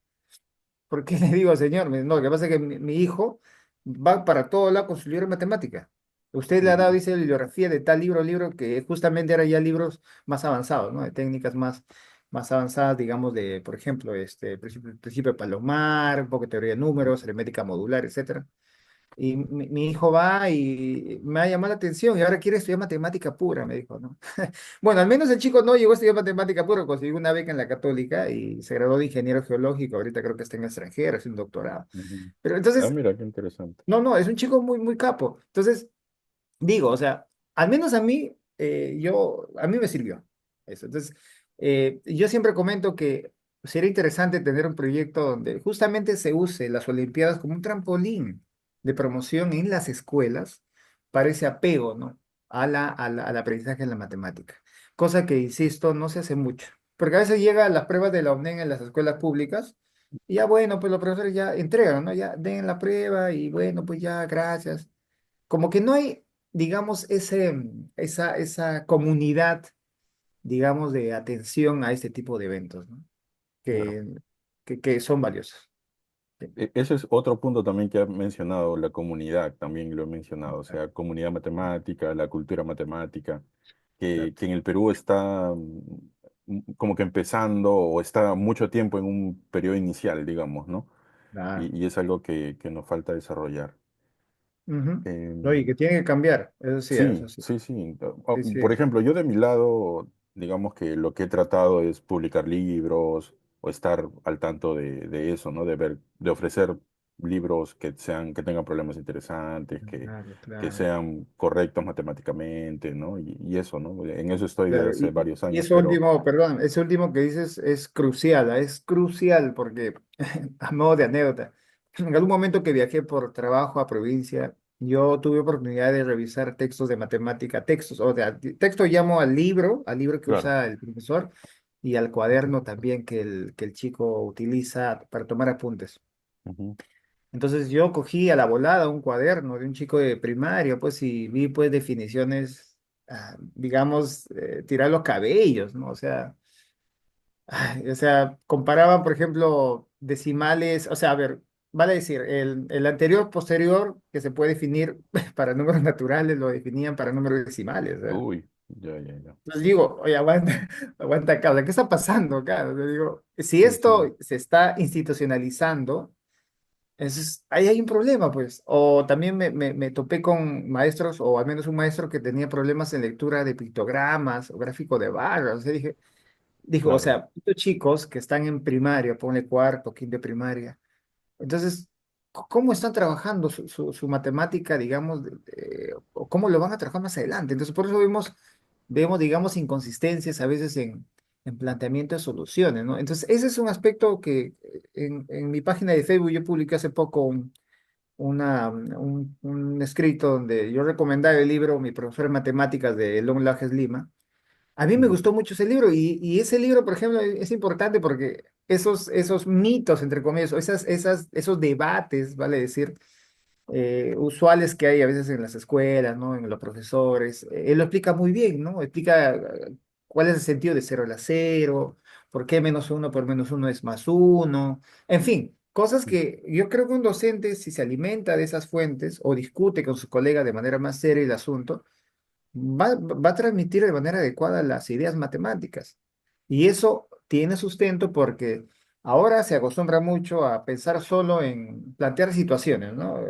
¿Por qué le digo, señor? No, lo que pasa es que mi hijo va para todo lado con su libro de matemática. Usted le ha dado, ujú, dice, bibliografía de tal libro, que justamente era ya libros más avanzados, ¿no? De técnicas más avanzadas, digamos, de, por ejemplo, principio de Palomar, un poco de teoría de números, aritmética modular, etcétera. Y mi hijo va y me ha llamado la atención y ahora quiere estudiar matemática pura, me dijo, ¿no? Bueno, al menos el chico no llegó a estudiar matemática pura, consiguió una beca en la Católica y se graduó de ingeniero geológico, ahorita creo que está en el extranjero, es un doctorado. ujú. Pero Ah, entonces, mira, qué interesante. no, no, es un chico muy, muy capo. Entonces, digo, o sea, al menos a mí, a mí me sirvió eso. Entonces, yo siempre comento que sería interesante tener un proyecto donde justamente se use las Olimpiadas como un trampolín de promoción en las escuelas para ese apego, ¿no? Al aprendizaje en la matemática. Cosa que, insisto, no se hace mucho. Porque a veces llega las pruebas de la UNED en las escuelas públicas y ya, bueno, pues los profesores ya entregan, ¿no? Ya den la prueba y bueno, pues ya, gracias. Como que no hay, digamos, esa comunidad, digamos, de atención a este tipo de eventos, ¿no? Claro. Que, que son valiosos. Sí, Ese es otro punto también que ha mencionado, la comunidad, también lo he mencionado, o sea, exacto, comunidad matemática, la cultura matemática, que exacto, en el Perú está como que empezando o está mucho tiempo en un periodo inicial, digamos, ¿no? claro. Y es algo que nos falta desarrollar. Ujú. No, y Em, que tiene que cambiar, eso sí, Sí, eso sí. sí, sí. Sí, sí. Por ejemplo, yo de mi lado, digamos que lo que he tratado es publicar libros o estar al tanto de eso, ¿no? De ver, de ofrecer libros que sean, que tengan problemas interesantes, Claro, que claro. sean correctos matemáticamente, ¿no? Y eso, ¿no? En eso estoy desde Claro, hace varios y años, eso pero último, perdón, ese último que dices es crucial porque, a modo de anécdota, en algún momento que viajé por trabajo a provincia, yo tuve oportunidad de revisar textos de matemática, textos, o sea, texto llamo al libro que claro. usa el profesor y al cuaderno también que el chico utiliza para tomar apuntes. Ujú. Entonces yo cogí a la volada un cuaderno de un chico de primaria, pues, y vi pues definiciones, digamos, tirar los cabellos, ¿no? O sea, comparaban, por ejemplo, decimales, o sea, a ver, vale decir, el anterior, posterior, que se puede definir para números naturales, lo definían para números decimales. O sea. Uy, ya, ya, ya. Entonces digo, oye, aguanta, aguanta acá, o sea, ¿qué está pasando acá? O sea, digo, si Sí, sí, esto se está institucionalizando, entonces, ahí hay un problema, pues. O también me topé con maestros, o al menos un maestro que tenía problemas en lectura de pictogramas o gráfico de barras. O sea, dijo, o claro, sea, estos chicos que están en primaria, ponle cuarto, quinto de primaria, entonces, ¿cómo están trabajando su matemática, digamos, o cómo lo van a trabajar más adelante? Entonces, por eso vemos, digamos, inconsistencias a veces en planteamiento de soluciones, ¿no? Entonces, ese es un aspecto que en mi página de Facebook yo publiqué hace poco un escrito donde yo recomendaba el libro Mi profesor de matemáticas de Long Lajes Lima. A mí me ujú, gustó mucho ese libro y ese libro, por ejemplo, es importante porque esos mitos, entre comillas, o esos debates, vale decir, usuales que hay a veces en las escuelas, ¿no? En los profesores, él lo explica muy bien, ¿no? Explica cuál es el sentido de cero a la cero, por qué menos uno por menos uno es más uno, en fin, cosas que yo creo que un docente, si se alimenta de esas fuentes o discute con su colega de manera más seria el asunto, va a transmitir de manera adecuada las ideas matemáticas. Y eso tiene sustento porque ahora se acostumbra mucho a pensar solo en plantear situaciones, ¿no?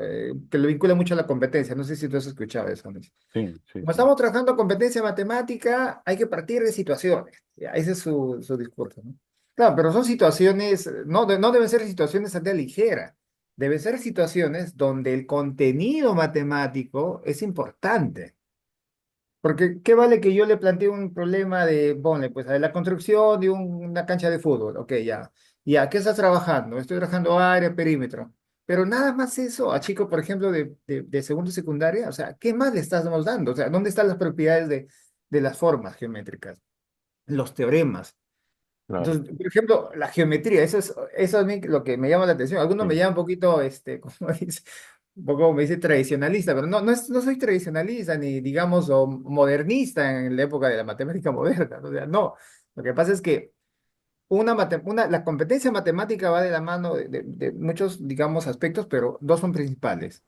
Que lo vincula mucho a la competencia. No sé si tú has escuchado eso, Andrés. Sí, sí, Como sí. estamos trabajando competencia matemática, hay que partir de situaciones. Ya, ese es su discurso, ¿no? Claro, pero son situaciones, no, no deben ser situaciones a la ligera. Deben ser situaciones donde el contenido matemático es importante. Porque, ¿qué vale que yo le plantee un problema de, ponle, pues, de la construcción de una cancha de fútbol? Ok, ya. Ya, ¿qué estás trabajando? Estoy trabajando área, perímetro. Pero nada más eso a chicos, por ejemplo, de segundo y secundaria, o sea, ¿qué más le estamos dando? O sea, ¿dónde están las propiedades de las formas geométricas? Los teoremas. Claro, Entonces, por ejemplo, la geometría, eso es a mí lo que me llama la atención. Algunos me sí, llaman un poquito, como dice, un poco me dice tradicionalista, pero no, no soy tradicionalista ni, digamos, o modernista en la época de la matemática moderna. O sea, no. Lo que pasa es que la competencia matemática va de la mano de muchos, digamos, aspectos, pero dos son principales.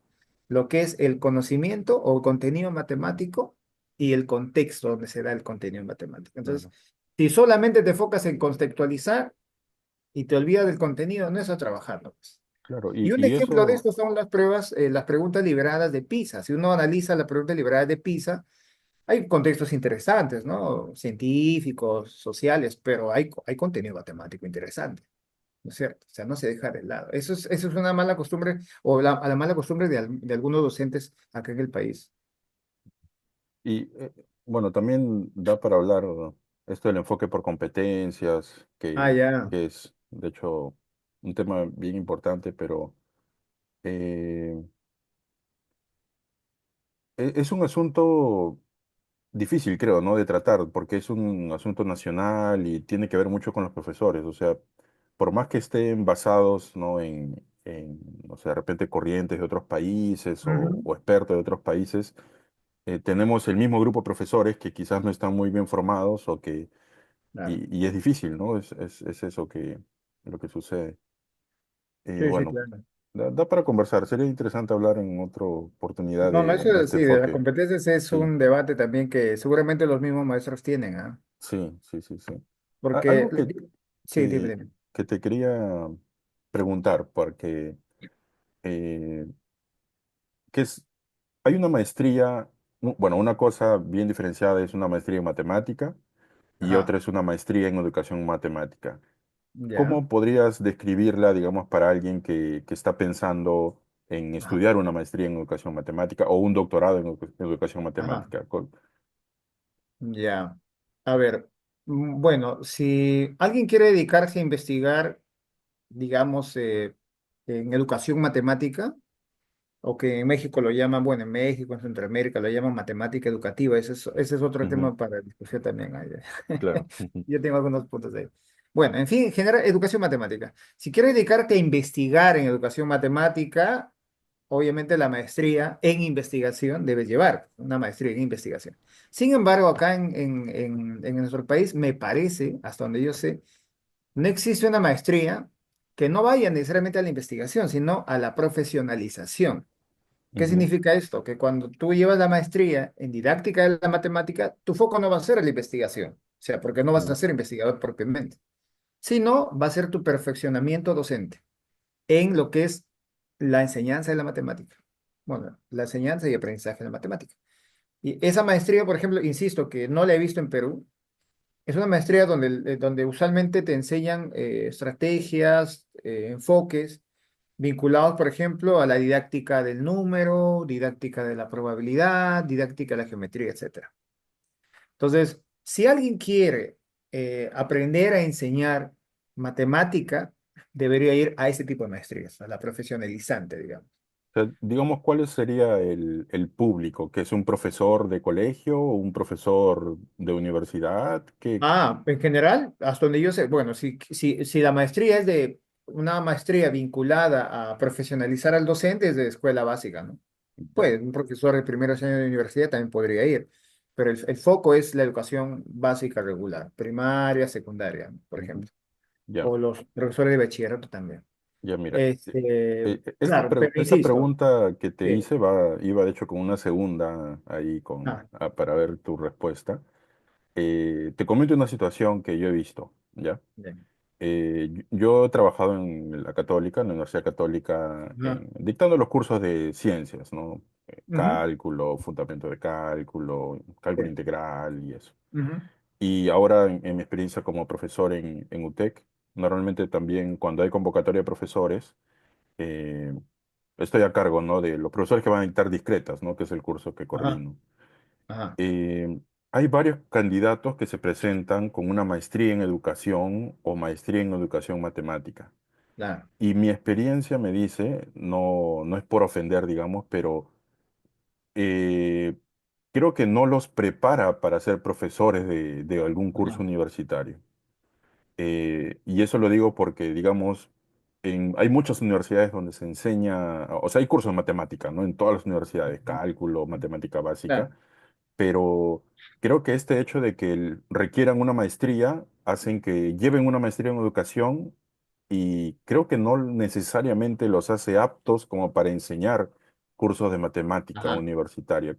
Lo que es el conocimiento o contenido matemático y el contexto donde se da el contenido matemático. Entonces, claro, si solamente te enfocas en contextualizar y te olvidas del contenido, no estás trabajando, pues. claro. Y un Y ejemplo de eso, esto son las pruebas, las preguntas liberadas de PISA. Si uno analiza las preguntas liberadas de PISA, hay contextos interesantes, ¿no? Científicos, sociales, pero hay contenido matemático interesante, ¿no es cierto? O sea, no se deja de lado. Eso es una mala costumbre, o a la mala costumbre de algunos docentes acá en el país. y bueno, también da para hablar esto del enfoque por competencias, Ah, ya. que es, de hecho, un tema bien importante, pero eh, es un asunto difícil, creo, ¿no? De tratar, porque es un asunto nacional y tiene que ver mucho con los profesores. O sea, por más que estén basados, ¿no? No sé, de repente corrientes de otros países Ujú. o expertos de otros países, tenemos el mismo grupo de profesores que quizás no están muy bien formados Claro. y es difícil, ¿no? Es eso lo que sucede. Sí, sí, Bueno, claro. da para conversar. Sería interesante hablar en otra oportunidad No, no, de eso este sí, de las enfoque. competencias es Sí. un debate también que seguramente los mismos maestros tienen, ¿ah? Sí, sí, sí, sí. Porque, Algo sí, dime, dime. que te quería preguntar, porque eh, que es, hay una maestría, bueno, una cosa bien diferenciada es una maestría en matemática y Ajá, otra es una maestría en educación matemática. ya, ¿Cómo podrías describirla, digamos, para alguien que está pensando en ajá, estudiar una maestría en educación matemática o un doctorado en educación ajá, matemática? ya. A ver, bueno, si alguien quiere dedicarse a investigar, digamos, en educación matemática, o que en México lo llaman, bueno, en México, en Centroamérica lo llaman matemática educativa, ese es otro Ujú, tema para discusión también. claro. Yo tengo algunos puntos de ahí. Bueno, en fin, en general, educación matemática. Si quieres dedicarte a investigar en educación matemática, obviamente la maestría en investigación debes llevar, una maestría en investigación. Sin embargo, acá en nuestro país, me parece, hasta donde yo sé, no existe una maestría que no vaya necesariamente a la investigación, sino a la profesionalización. ¿Qué Ujú, significa esto? Que cuando tú llevas la maestría en didáctica de la matemática, tu foco no va a ser la investigación, o sea, porque no vas a claro. ser investigador propiamente, sino va a ser tu perfeccionamiento docente en lo que es la enseñanza de la matemática. Bueno, la enseñanza y aprendizaje de la matemática. Y esa maestría, por ejemplo, insisto que no la he visto en Perú, es una maestría donde usualmente te enseñan estrategias, enfoques vinculados, por ejemplo, a la didáctica del número, didáctica de la probabilidad, didáctica de la geometría, etcétera. Entonces, si alguien quiere aprender a enseñar matemática, debería ir a ese tipo de maestrías, a la profesionalizante, digamos. Sea, digamos, ¿cuál sería el público? ¿Que es un profesor de colegio o un profesor de universidad? En general, hasta donde yo sé, bueno, si la maestría es de una maestría vinculada a profesionalizar al docente, es de escuela básica, ¿no? Ya, Pues un profesor de primeros años de universidad también podría ir. pero el foco es la educación básica regular, primaria, secundaria, por Ujú. ejemplo, Ya, o los profesores de bachillerato también. ya mira. Claro, pero Esta insisto, pregunta que te eh, hice iba de hecho con una segunda ahí ah, para ver tu respuesta. Te comento una situación que yo he visto, ¿ya? bien. Yo he trabajado en la Católica, en la Universidad Católica, Ajá, dictando los cursos de ciencias, ¿no? ujú, Cálculo, fundamento de cálculo, cálculo sí, integral y eso. ujú, Y ahora en mi experiencia como profesor en UTEC, normalmente también cuando hay convocatoria de profesores, eh, estoy a cargo, ¿no? De los profesores que van a dictar discretas, ¿no? Que es el curso que ajá, coordino. ajá, Eh, Hay varios candidatos que se presentan con una maestría en educación o maestría en educación matemática. claro, Y mi experiencia me dice, no es por ofender, digamos, pero eh, creo que no los prepara para ser profesores de algún curso ajá, universitario. Y eso lo digo porque, digamos, hay muchas universidades donde se enseña, o sea, hay cursos de matemática, ¿no? En todas las universidades, ujú, cálculo, matemática básica, claro, pero creo que este hecho de que requieran una maestría hacen que lleven una maestría en educación y creo que no necesariamente los hace aptos como para enseñar cursos de matemática ajá, universitaria.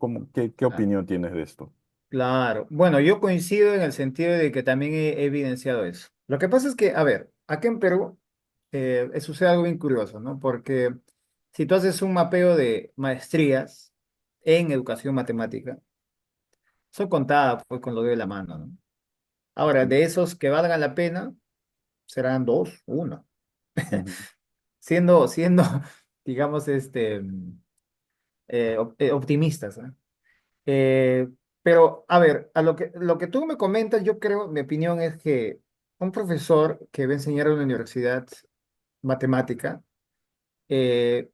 ¿Qué claro. opinión tienes de esto? Claro, bueno, yo coincido en el sentido de que también he evidenciado eso. Lo que pasa es que, a ver, aquí en Perú sucede algo bien curioso, ¿no? Porque si tú haces un mapeo de maestrías en educación matemática, son contadas pues con lo de la mano, ¿no? Ahora, Ujú, de esos que valgan la pena, serán dos, uno. ujú, Siendo, digamos, optimistas, ¿no? Eh, pero, a ver, lo que tú me comentas, yo creo, mi opinión es que un profesor que va a enseñar en una universidad matemática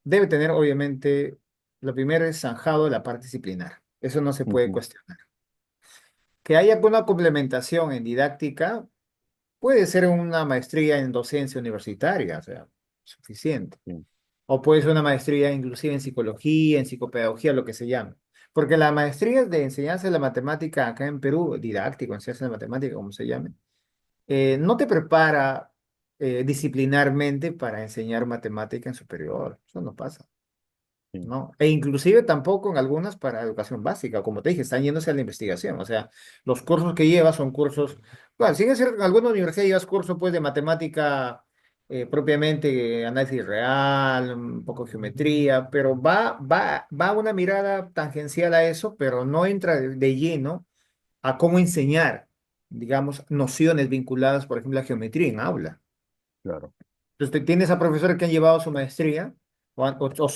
debe tener, obviamente, lo primero es zanjado la parte disciplinar. Eso no se puede ujú, cuestionar. Que haya alguna complementación en didáctica, puede ser una maestría en docencia universitaria, o sea, suficiente. sí, O puede ser una maestría inclusive en psicología, en psicopedagogía, lo que se llame. Porque la maestría de enseñanza de la matemática acá en Perú, didáctico, enseñanza de la matemática, como se llame, no te prepara disciplinarmente para enseñar matemática en superior. Eso no pasa. sí, ¿No? E inclusive tampoco en algunas para educación básica, como te dije, están yéndose a la investigación, o sea, los cursos que llevas son cursos, bueno, sin ser, en alguna universidad llevas cursos pues de matemática propiamente, análisis real, un poco de geometría, pero va una mirada tangencial a eso, pero no entra de lleno a cómo enseñar, digamos, nociones vinculadas, por ejemplo, a geometría en aula. claro. Entonces, tienes a profesores que han llevado su maestría, o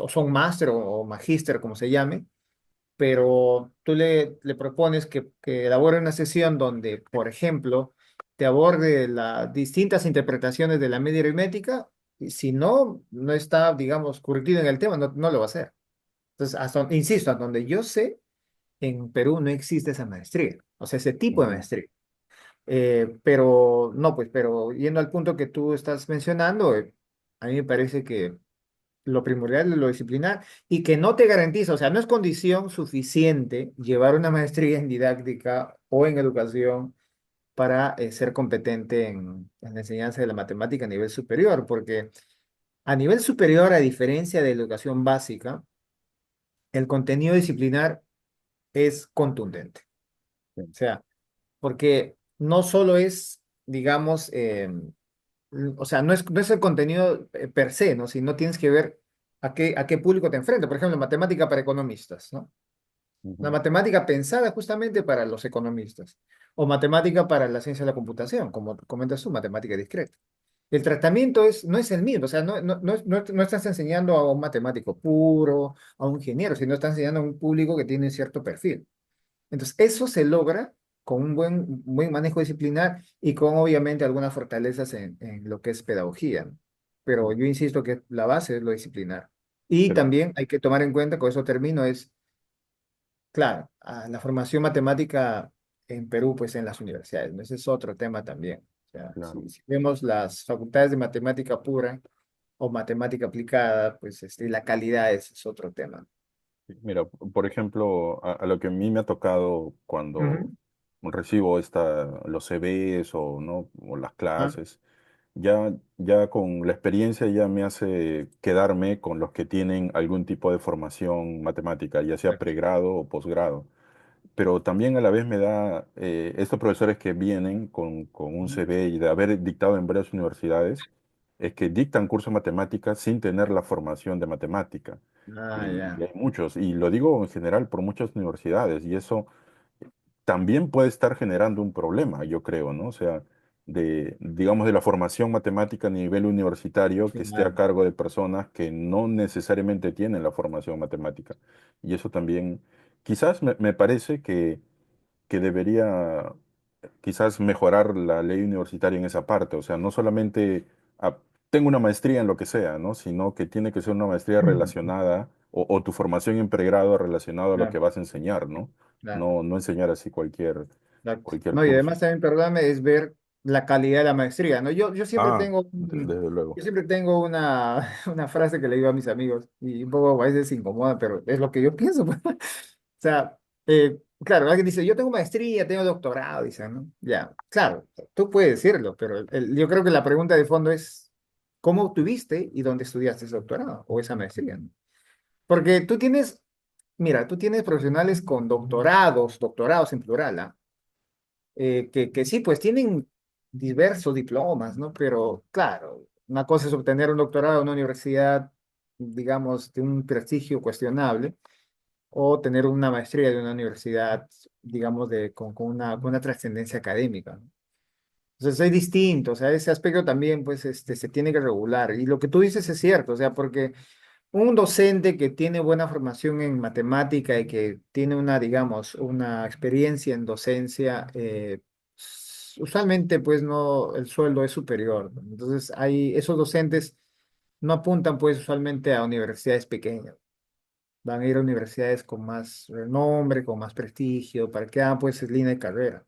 son máster o magíster, como se llame, pero tú le propones que elabore una sesión donde, por ejemplo, te aborde las distintas interpretaciones de la media aritmética, y si no está, digamos, curtido en el tema, no lo va a hacer. Entonces, insisto, hasta donde yo sé, en Perú no existe esa maestría, o sea, ese tipo de Ujú, maestría. Pero no, pues, pero yendo al punto que tú estás mencionando, a mí me parece que lo primordial es lo disciplinar y que no te garantiza, o sea, no es condición suficiente llevar una maestría en didáctica o en educación para ser competente en la enseñanza de la matemática a nivel superior, porque a nivel superior, a diferencia de la educación básica, el contenido disciplinar es contundente. sí, O sea, porque no solo es, digamos, o sea, no es el contenido per se, ¿no? Sino tienes que ver a qué público te enfrentas. Por ejemplo, matemática para economistas, ¿no? Una ujú, matemática pensada justamente para los economistas. O matemática para la ciencia de la computación, como comentas tú, matemática discreta. El tratamiento no es el mismo, o sea, no estás enseñando a un matemático puro, a un ingeniero, sino estás enseñando a un público que tiene un cierto perfil. Entonces, eso se logra con un buen manejo disciplinar y con obviamente algunas fortalezas en lo que es pedagogía, ¿no? Pero ujú. yo insisto que la base es lo disciplinar. Y Pero, también hay que tomar en cuenta, con eso termino, es, claro, la formación matemática en Perú, pues en las universidades, ¿no? Ese es otro tema también. O sea, claro. si vemos las facultades de matemática pura o matemática aplicada, pues la calidad es otro tema. Mira, por ejemplo, a lo que a mí me ha tocado cuando Ujú. recibo los CVs o, ¿no? o las Ah, clases, ya con la experiencia ya me hace quedarme con los que tienen algún tipo de formación matemática, ya sea exacto. pregrado o posgrado. Pero también a la vez me da, estos profesores que vienen con un Ujú. CV y de haber dictado en varias universidades, es que dictan cursos de matemáticas sin tener la formación de matemática. Ah, Y ya. hay muchos, y lo digo en general por muchas universidades, y eso también puede estar generando un problema, yo creo, ¿no? O sea, digamos, de la formación matemática a nivel universitario que esté a Claro. cargo de personas que no necesariamente tienen la formación matemática. Y eso también, quizás me parece que debería quizás mejorar la ley universitaria en esa parte. O sea, no solamente tengo una maestría en lo que sea, ¿no? Sino que tiene que ser una maestría Ujú. relacionada o tu formación en pregrado relacionado a lo que Claro, vas a enseñar, ¿no? claro. No enseñar así Exacto. cualquier No, y curso. además también, perdóname, es ver la calidad de la maestría, ¿no? Yo siempre Ah, tengo desde luego. yo siempre tengo una frase que le digo a mis amigos y un poco a veces se incomoda, pero es lo que yo pienso, pues. O sea, claro, alguien dice, yo tengo maestría, tengo doctorado, dicen, ¿no? Ya, claro, tú puedes decirlo, pero yo creo que la pregunta de fondo es, ¿cómo obtuviste y dónde estudiaste ese doctorado o esa maestría, ¿no? Porque tú tienes, mira, tú tienes profesionales con doctorados en plural, ¿ah? Que sí, pues tienen diversos diplomas, ¿no? Pero claro, una cosa es obtener un doctorado en una universidad, digamos, de un prestigio cuestionable, o tener una maestría de una universidad, digamos, con una trascendencia académica, ¿no? Entonces es distinto, o sea, ese aspecto también, pues, se tiene que regular. Y lo que tú dices es cierto, o sea, porque un docente que tiene buena formación en matemática y que tiene una, digamos, una experiencia en docencia, usualmente pues no, el sueldo es superior, ¿no? Entonces esos docentes no apuntan pues usualmente a universidades pequeñas, van a ir a universidades con más renombre, con más prestigio, para que hagan pues línea de carrera.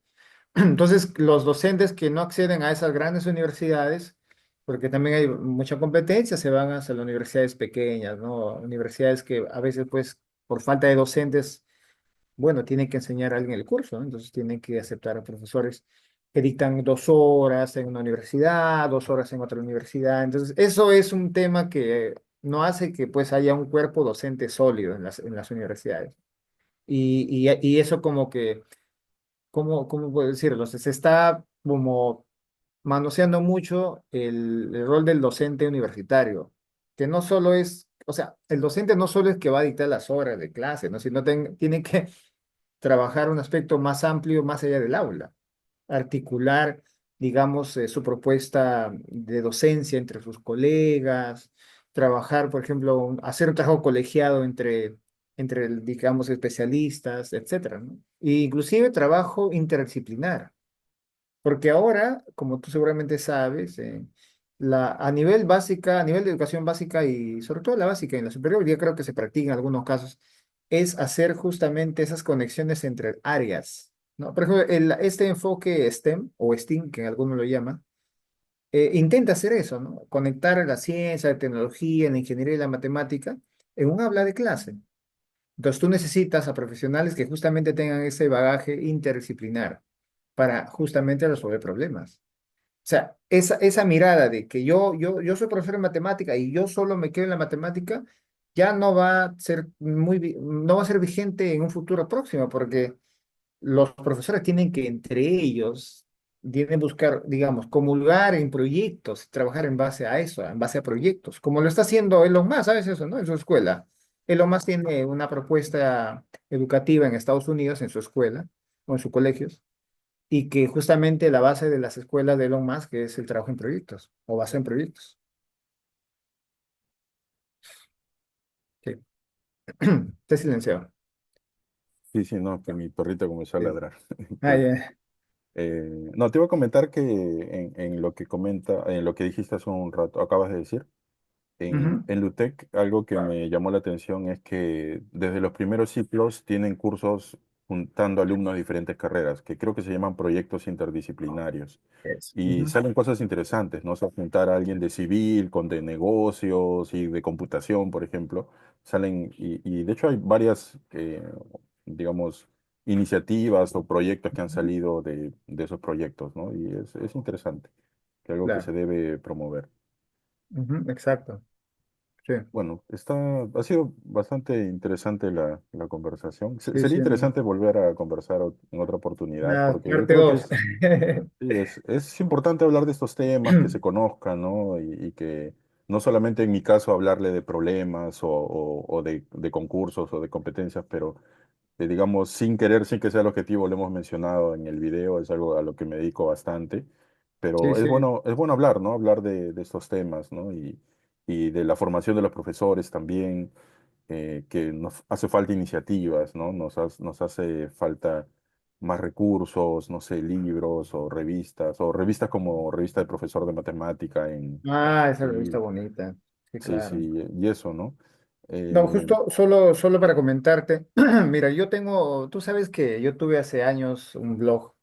Entonces, los docentes que no acceden a esas grandes universidades, porque también hay mucha competencia, se van hacia las universidades pequeñas, ¿no? Universidades que a veces, pues, por falta de docentes, bueno, tienen que enseñar a alguien el curso, ¿no? Entonces tienen que aceptar a profesores que dictan 2 horas en una universidad, 2 horas en otra universidad. Entonces, eso es un tema que no hace que, pues, haya un cuerpo docente sólido en las universidades. Y eso como que cómo puedo decirlo? Se está como manoseando mucho el rol del docente universitario, que no solo es, o sea, el docente no solo es que va a dictar las horas de clase, ¿no? Sino tiene que trabajar un aspecto más amplio, más allá del aula, articular, digamos, su propuesta de docencia entre sus colegas, trabajar, por ejemplo, hacer un trabajo colegiado entre digamos, especialistas, etcétera, ¿no? E inclusive trabajo interdisciplinar, porque ahora, como tú seguramente sabes, a nivel básica, a nivel de educación básica y sobre todo la básica y en la superior, yo creo que se practica en algunos casos, es hacer justamente esas conexiones entre áreas, ¿no? Por ejemplo, este enfoque STEM o STEAM, que algunos lo llaman, intenta hacer eso, ¿no? Conectar la ciencia, la tecnología, la ingeniería y la matemática en un aula de clase. Entonces tú necesitas a profesionales que justamente tengan ese bagaje interdisciplinar para justamente resolver problemas. O sea, esa mirada de que yo soy profesor de matemática y yo solo me quedo en la matemática, ya no va a ser no va a ser vigente en un futuro próximo, porque los profesores tienen que entre ellos, deben buscar, digamos, comulgar en proyectos, trabajar en base a eso, en base a proyectos, como lo está haciendo Elon Musk, ¿sabes eso, no? En su escuela. Elon Musk tiene una propuesta educativa en Estados Unidos, en su escuela o en sus colegios, y que justamente la base de las escuelas de Elon Musk es el trabajo en proyectos o base en proyectos. Sí. Está silenciado. Sí, sí, no, que mi perrito comenzó a Sí. ladrar. Ah, Que, ya. no, te iba a comentar que en lo que en lo que dijiste hace un rato, acabas de decir, Ujú. en Lutec algo que me llamó la atención es que desde los primeros ciclos tienen cursos juntando alumnos de diferentes carreras, que creo que se llaman proyectos interdisciplinarios. Eso. Y Ujú. salen cosas interesantes, ¿no? O sea, juntar a alguien de civil con de negocios y de computación, por ejemplo. Salen, y de hecho hay varias, digamos, iniciativas o proyectos que han Ujú. salido de esos proyectos, ¿no? Y es interesante, que algo que se Claro. debe promover. Ujú, exacto. Sí, Bueno, ha sido bastante interesante la conversación. sí, Sería sí, ¿no? interesante volver a conversar en otra oportunidad, Nada, porque yo parte creo que 2. es, sí, es importante hablar de estos temas, que se conozcan, ¿no? Y que no solamente en mi caso hablarle de problemas o de concursos o de competencias, pero digamos, sin querer, sin que sea el objetivo, lo hemos mencionado en el video, es algo a lo que me dedico bastante, Sí, pero sí. es bueno hablar, ¿no? Hablar de estos temas, ¿no? Y de la formación de los profesores también, que nos hace falta iniciativas, ¿no? Nos hace falta más recursos, no sé, libros o revistas como revista de profesor de matemática Ah, esa revista y bonita. Sí, sí, claro. sí, y eso, ¿no? No, Eh, justo, solo para comentarte. Mira, tú sabes que yo tuve hace años un blog.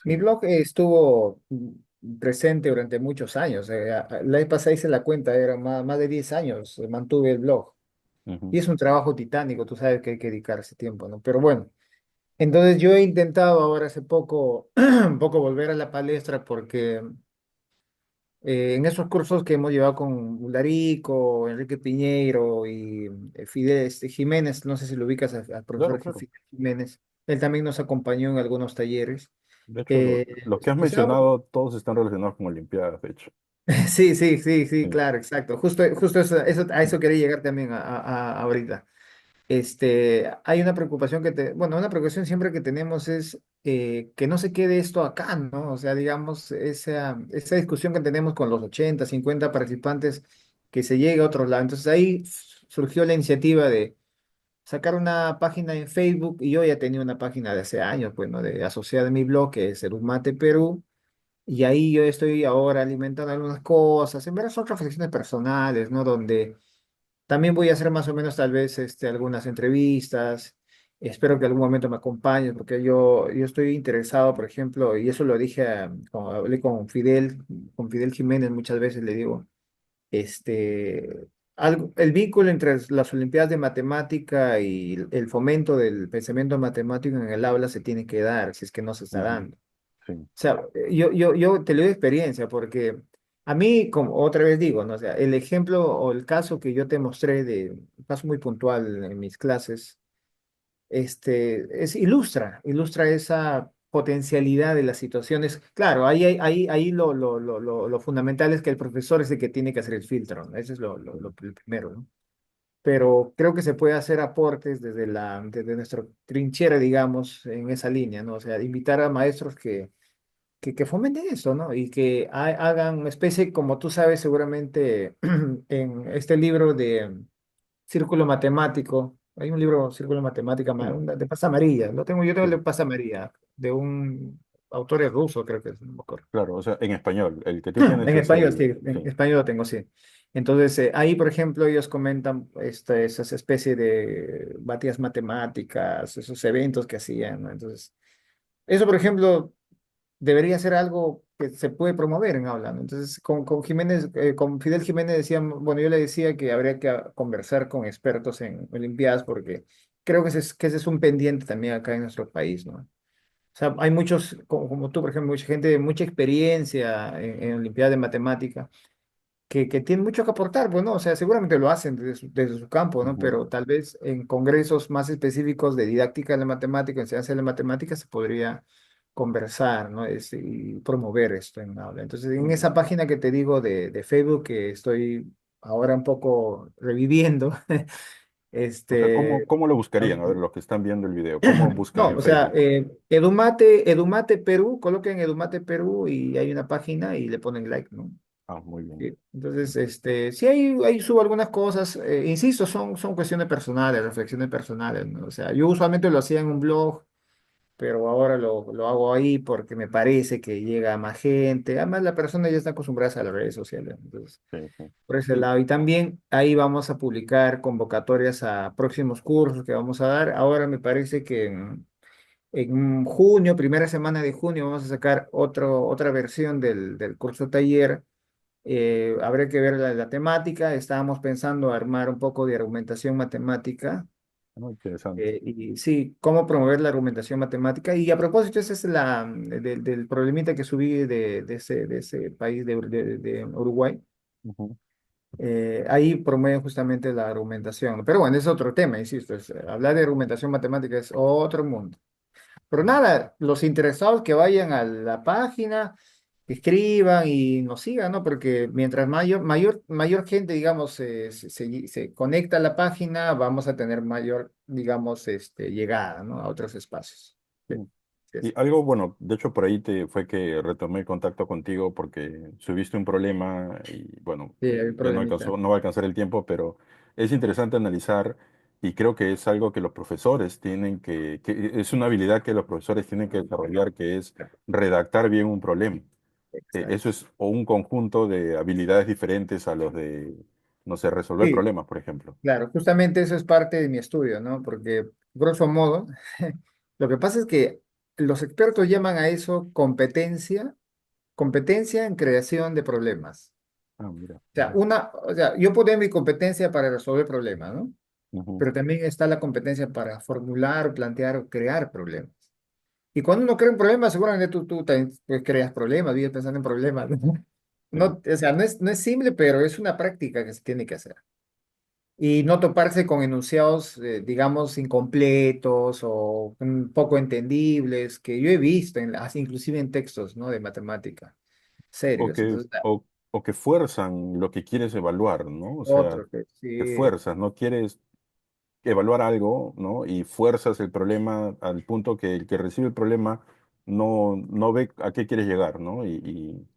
Mi sí, blog estuvo presente durante muchos años. La vez pasada hice la cuenta, era más de 10 años, mantuve el blog. ujú, Y es un trabajo titánico, tú sabes que hay que dedicarse tiempo, ¿no? Pero bueno, entonces yo he intentado ahora hace poco, un poco volver a la palestra porque en esos cursos que hemos llevado con Ularico, Enrique Piñeiro y Fidel Jiménez, no sé si lo ubicas al claro, profesor claro. Fidel Jiménez, él también nos acompañó en algunos talleres. De hecho, Eh, los que has o sea, mencionado, todos están relacionados con Olimpiadas, de hecho. sí, sí, sí, sí, Sí. claro, exacto. Justo a eso quería llegar también ahorita. Hay una preocupación bueno, una preocupación siempre que tenemos es que no se quede esto acá, ¿no? O sea, digamos, esa discusión que tenemos con los 80, 50 participantes, que se llegue a otros lados. Entonces ahí surgió la iniciativa de sacar una página en Facebook, y yo ya tenía una página de hace años, pues, ¿no? Asociada a mi blog, que es Erumate Perú, y ahí yo estoy ahora alimentando algunas cosas, en verdad son reflexiones personales, ¿no? Donde también voy a hacer más o menos tal vez algunas entrevistas. Espero que algún momento me acompañes porque yo estoy interesado, por ejemplo, y eso lo dije, cuando hablé con Fidel Jiménez muchas veces le digo, el vínculo entre las Olimpiadas de Matemática y el fomento del pensamiento matemático en el aula se tiene que dar, si es que no se está Ujú, dando. sí. O sea, yo te lo doy experiencia porque a mí, como otra vez digo, ¿no? O sea, el ejemplo o el caso que yo te mostré un caso muy puntual en mis clases, ilustra esa potencialidad de las situaciones. Claro, ahí lo fundamental es que el profesor es el que tiene que hacer el filtro, ¿no? Ese es lo primero, ¿no? Pero creo que se puede hacer aportes desde nuestra trinchera, digamos, en esa línea, ¿no? O sea, invitar a maestros que fomenten eso, ¿no? Y que hagan una especie, como tú sabes seguramente, en este libro de Círculo Matemático, hay un libro, Círculo Matemática, Sí, de pasta amarilla, yo tengo el sí, de pasta amarilla, de un autor ruso, creo que es, no me acuerdo. claro, o sea, en español. El que tú tienes En es español, sí, el... en Sí. español lo tengo, sí. Entonces, ahí, por ejemplo, ellos comentan esas especies de batallas matemáticas, esos eventos que hacían, ¿no? Entonces, eso, por ejemplo, debería ser algo que se puede promover en aula, ¿no? Entonces, con Fidel Jiménez decíamos, bueno, yo le decía que habría que conversar con expertos en Olimpiadas porque creo que ese es un pendiente también acá en nuestro país, ¿no? O sea, hay muchos, como tú, por ejemplo, mucha gente de mucha experiencia en Olimpiadas de Matemática que tienen mucho que aportar, pues, ¿no? O sea, seguramente lo hacen desde su campo, ¿no? Ujú, Pero tal vez en congresos más específicos de didáctica de la matemática, enseñanza de la matemática, se podría conversar, ¿no? Y promover esto en aula. Entonces, en sí. esa página que te digo de Facebook, que estoy ahora un poco reviviendo, O sea, este... cómo lo buscarían? A ver, los que están viendo el video, ¿cómo buscan No, en o sea, Facebook? Edumate Perú, coloquen Edumate Perú y hay una página y le ponen like, ¿no? Ah, muy bien. Sí. Entonces, sí, ahí subo algunas cosas, insisto, son cuestiones personales, reflexiones personales, ¿no? O sea, yo usualmente lo hacía en un blog, pero ahora lo hago ahí porque me parece que llega a más gente. Además, la persona ya está acostumbrada a las redes sociales, entonces, Sí, sí. por ese Y, lado. Y también ahí vamos a publicar convocatorias a próximos cursos que vamos a dar. Ahora me parece que en junio, primera semana de junio, vamos a sacar otra versión del curso taller. Habría que ver la temática. Estábamos pensando armar un poco de argumentación matemática. muy interesante. Y sí, cómo promover la argumentación matemática. Y a propósito, ese es del problemita que subí de ese país de Uruguay. Ujú, Ahí promueve justamente la argumentación. Pero bueno, es otro tema, insisto. Hablar de argumentación matemática es otro mundo. Pero ujú. nada, los interesados que vayan a la página, que escriban y nos sigan, ¿no? Porque mientras mayor gente, digamos, se conecta a la página, vamos a tener mayor, digamos, llegada, ¿no? A otros espacios. Sí, Mm. sí, Y sí. algo, bueno, de hecho por ahí fue que retomé el contacto contigo porque subiste un problema y bueno, Sí, hay un ya no problemita. no va a alcanzar el tiempo, pero es interesante analizar y creo que es algo que los profesores tienen que es una habilidad que los profesores tienen que desarrollar, que es redactar bien un problema. Eso Exacto. es o un conjunto de habilidades diferentes a los de, no sé, resolver Sí, problemas, por ejemplo. claro, justamente eso es parte de mi estudio, ¿no? Porque, grosso modo, lo que pasa es que los expertos llaman a eso competencia en creación de problemas. Ah, mira. Ujú, O sea, yo puedo tener mi competencia para resolver problemas, ¿no? ujú, Pero también está la competencia para formular, plantear o crear problemas. Y cuando uno crea un problema, seguramente tú también pues, creas problemas, vives pensando en problemas, ¿no? sí. No, o sea, no es simple, pero es una práctica que se tiene que hacer. Y no toparse con enunciados, digamos, incompletos o un poco entendibles, que yo he visto, así inclusive en textos, ¿no? De matemática, O serios. que, Entonces, o que fuerzan lo que quieres evaluar, ¿no? O sea, otro que que sí. fuerzas, no quieres evaluar algo, ¿no? Y fuerzas el problema al punto que el que recibe el problema no ve a qué quieres llegar, ¿no?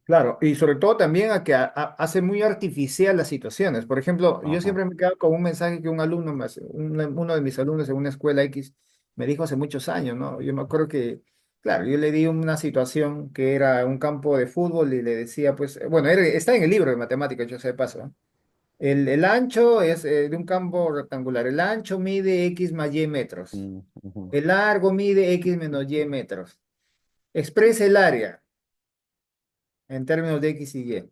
Claro, y sobre todo también a que hace muy artificial las situaciones. Por ejemplo, yo Ajá. siempre me quedo con un mensaje que un alumno, uno de mis alumnos en una escuela X me dijo hace muchos años, ¿no? Yo me acuerdo que, claro, yo le di una situación que era un campo de fútbol y le decía, pues, bueno, está en el libro de matemáticas, yo sé de paso, ¿no? El ancho es de un campo rectangular. El ancho mide X más Y metros. Mm, ujú, El largo mide X menos Y metros. Expresa el área en términos de X y Y.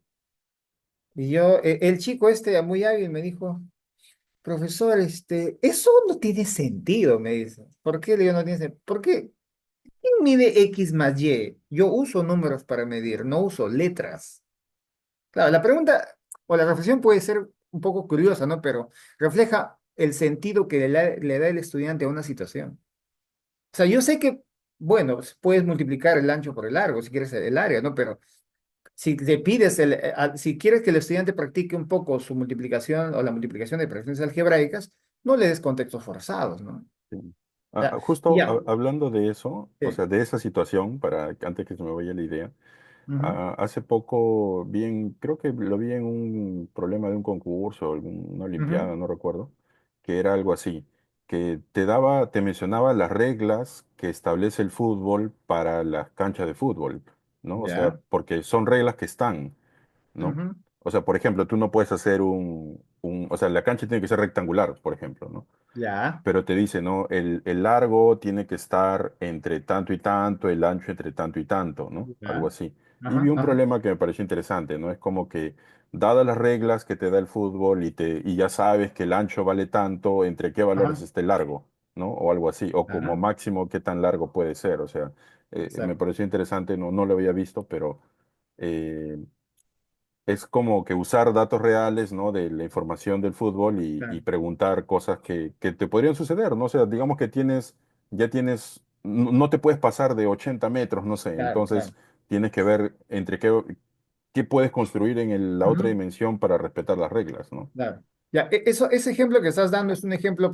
Y el chico muy hábil me dijo, profesor, eso no tiene sentido, me dice. ¿Por qué? Le digo, no tiene sentido. ¿Por qué? ¿Quién mide X más Y? Yo uso números para medir, no uso letras. Claro, la pregunta o la reflexión puede ser un poco curiosa, ¿no? Pero refleja el sentido que le da el estudiante a una situación. O sea, yo sé que, bueno, puedes multiplicar el ancho por el largo, si quieres el área, ¿no? Pero si le pides, si quieres que el estudiante practique un poco su multiplicación o la multiplicación de operaciones algebraicas, no le des contextos forzados, ¿no? O sí. sea, Justo ya. hablando de eso, o Sí. sea, de esa situación, para antes que se me vaya la idea. Ujú. Hace poco creo que lo vi en un problema de un concurso, una Ujú. olimpiada, no recuerdo, que era algo así, que te mencionaba las reglas que establece el fútbol para las canchas de fútbol, ¿no? O sea, Ya. porque son reglas que están, ¿no? Ujú. O sea, por ejemplo, tú no puedes hacer o sea, la cancha tiene que ser rectangular, por ejemplo, ¿no? Ya. Pero te dice, ¿no? El largo tiene que estar entre tanto y tanto, el ancho entre tanto y tanto, ¿no? Algo Ya. así. Y vi Ajá. un Ajá. problema que me pareció interesante, ¿no? Es como que, dadas las reglas que te da el fútbol y ya sabes que el ancho vale tanto, ¿entre qué valores Ajá. está el largo? ¿No? O algo así. O como Ajá. máximo, ¿qué tan largo puede ser? O sea, me Exacto. pareció interesante, no lo había visto, pero eh, es como que usar datos reales, ¿no? De la información del fútbol y Claro. preguntar cosas que te podrían suceder, ¿no? O sea, digamos que ya tienes, no te puedes pasar de 80 metros, no sé, Claro. entonces Claro. tienes que ver qué puedes construir en la otra Ujú. dimensión para respetar las reglas, ¿no? Claro. Ya, ese ejemplo que estás dando es un ejemplo,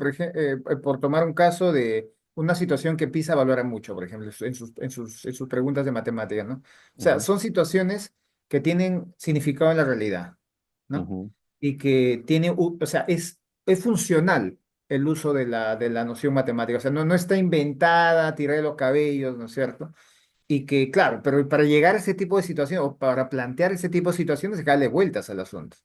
por tomar un caso de una situación que PISA valora mucho, por ejemplo, en sus preguntas de matemática, ¿no? O sea, Ujú, son situaciones que tienen significado en la realidad, ¿no? ujú, Y que tiene, o sea, es funcional. el uso de la noción matemática. O sea, no está inventada, tirada de los cabellos, ¿no es cierto? Y que, claro, pero para llegar a ese tipo de situaciones o para plantear ese tipo de situaciones, hay que darle vueltas al asunto.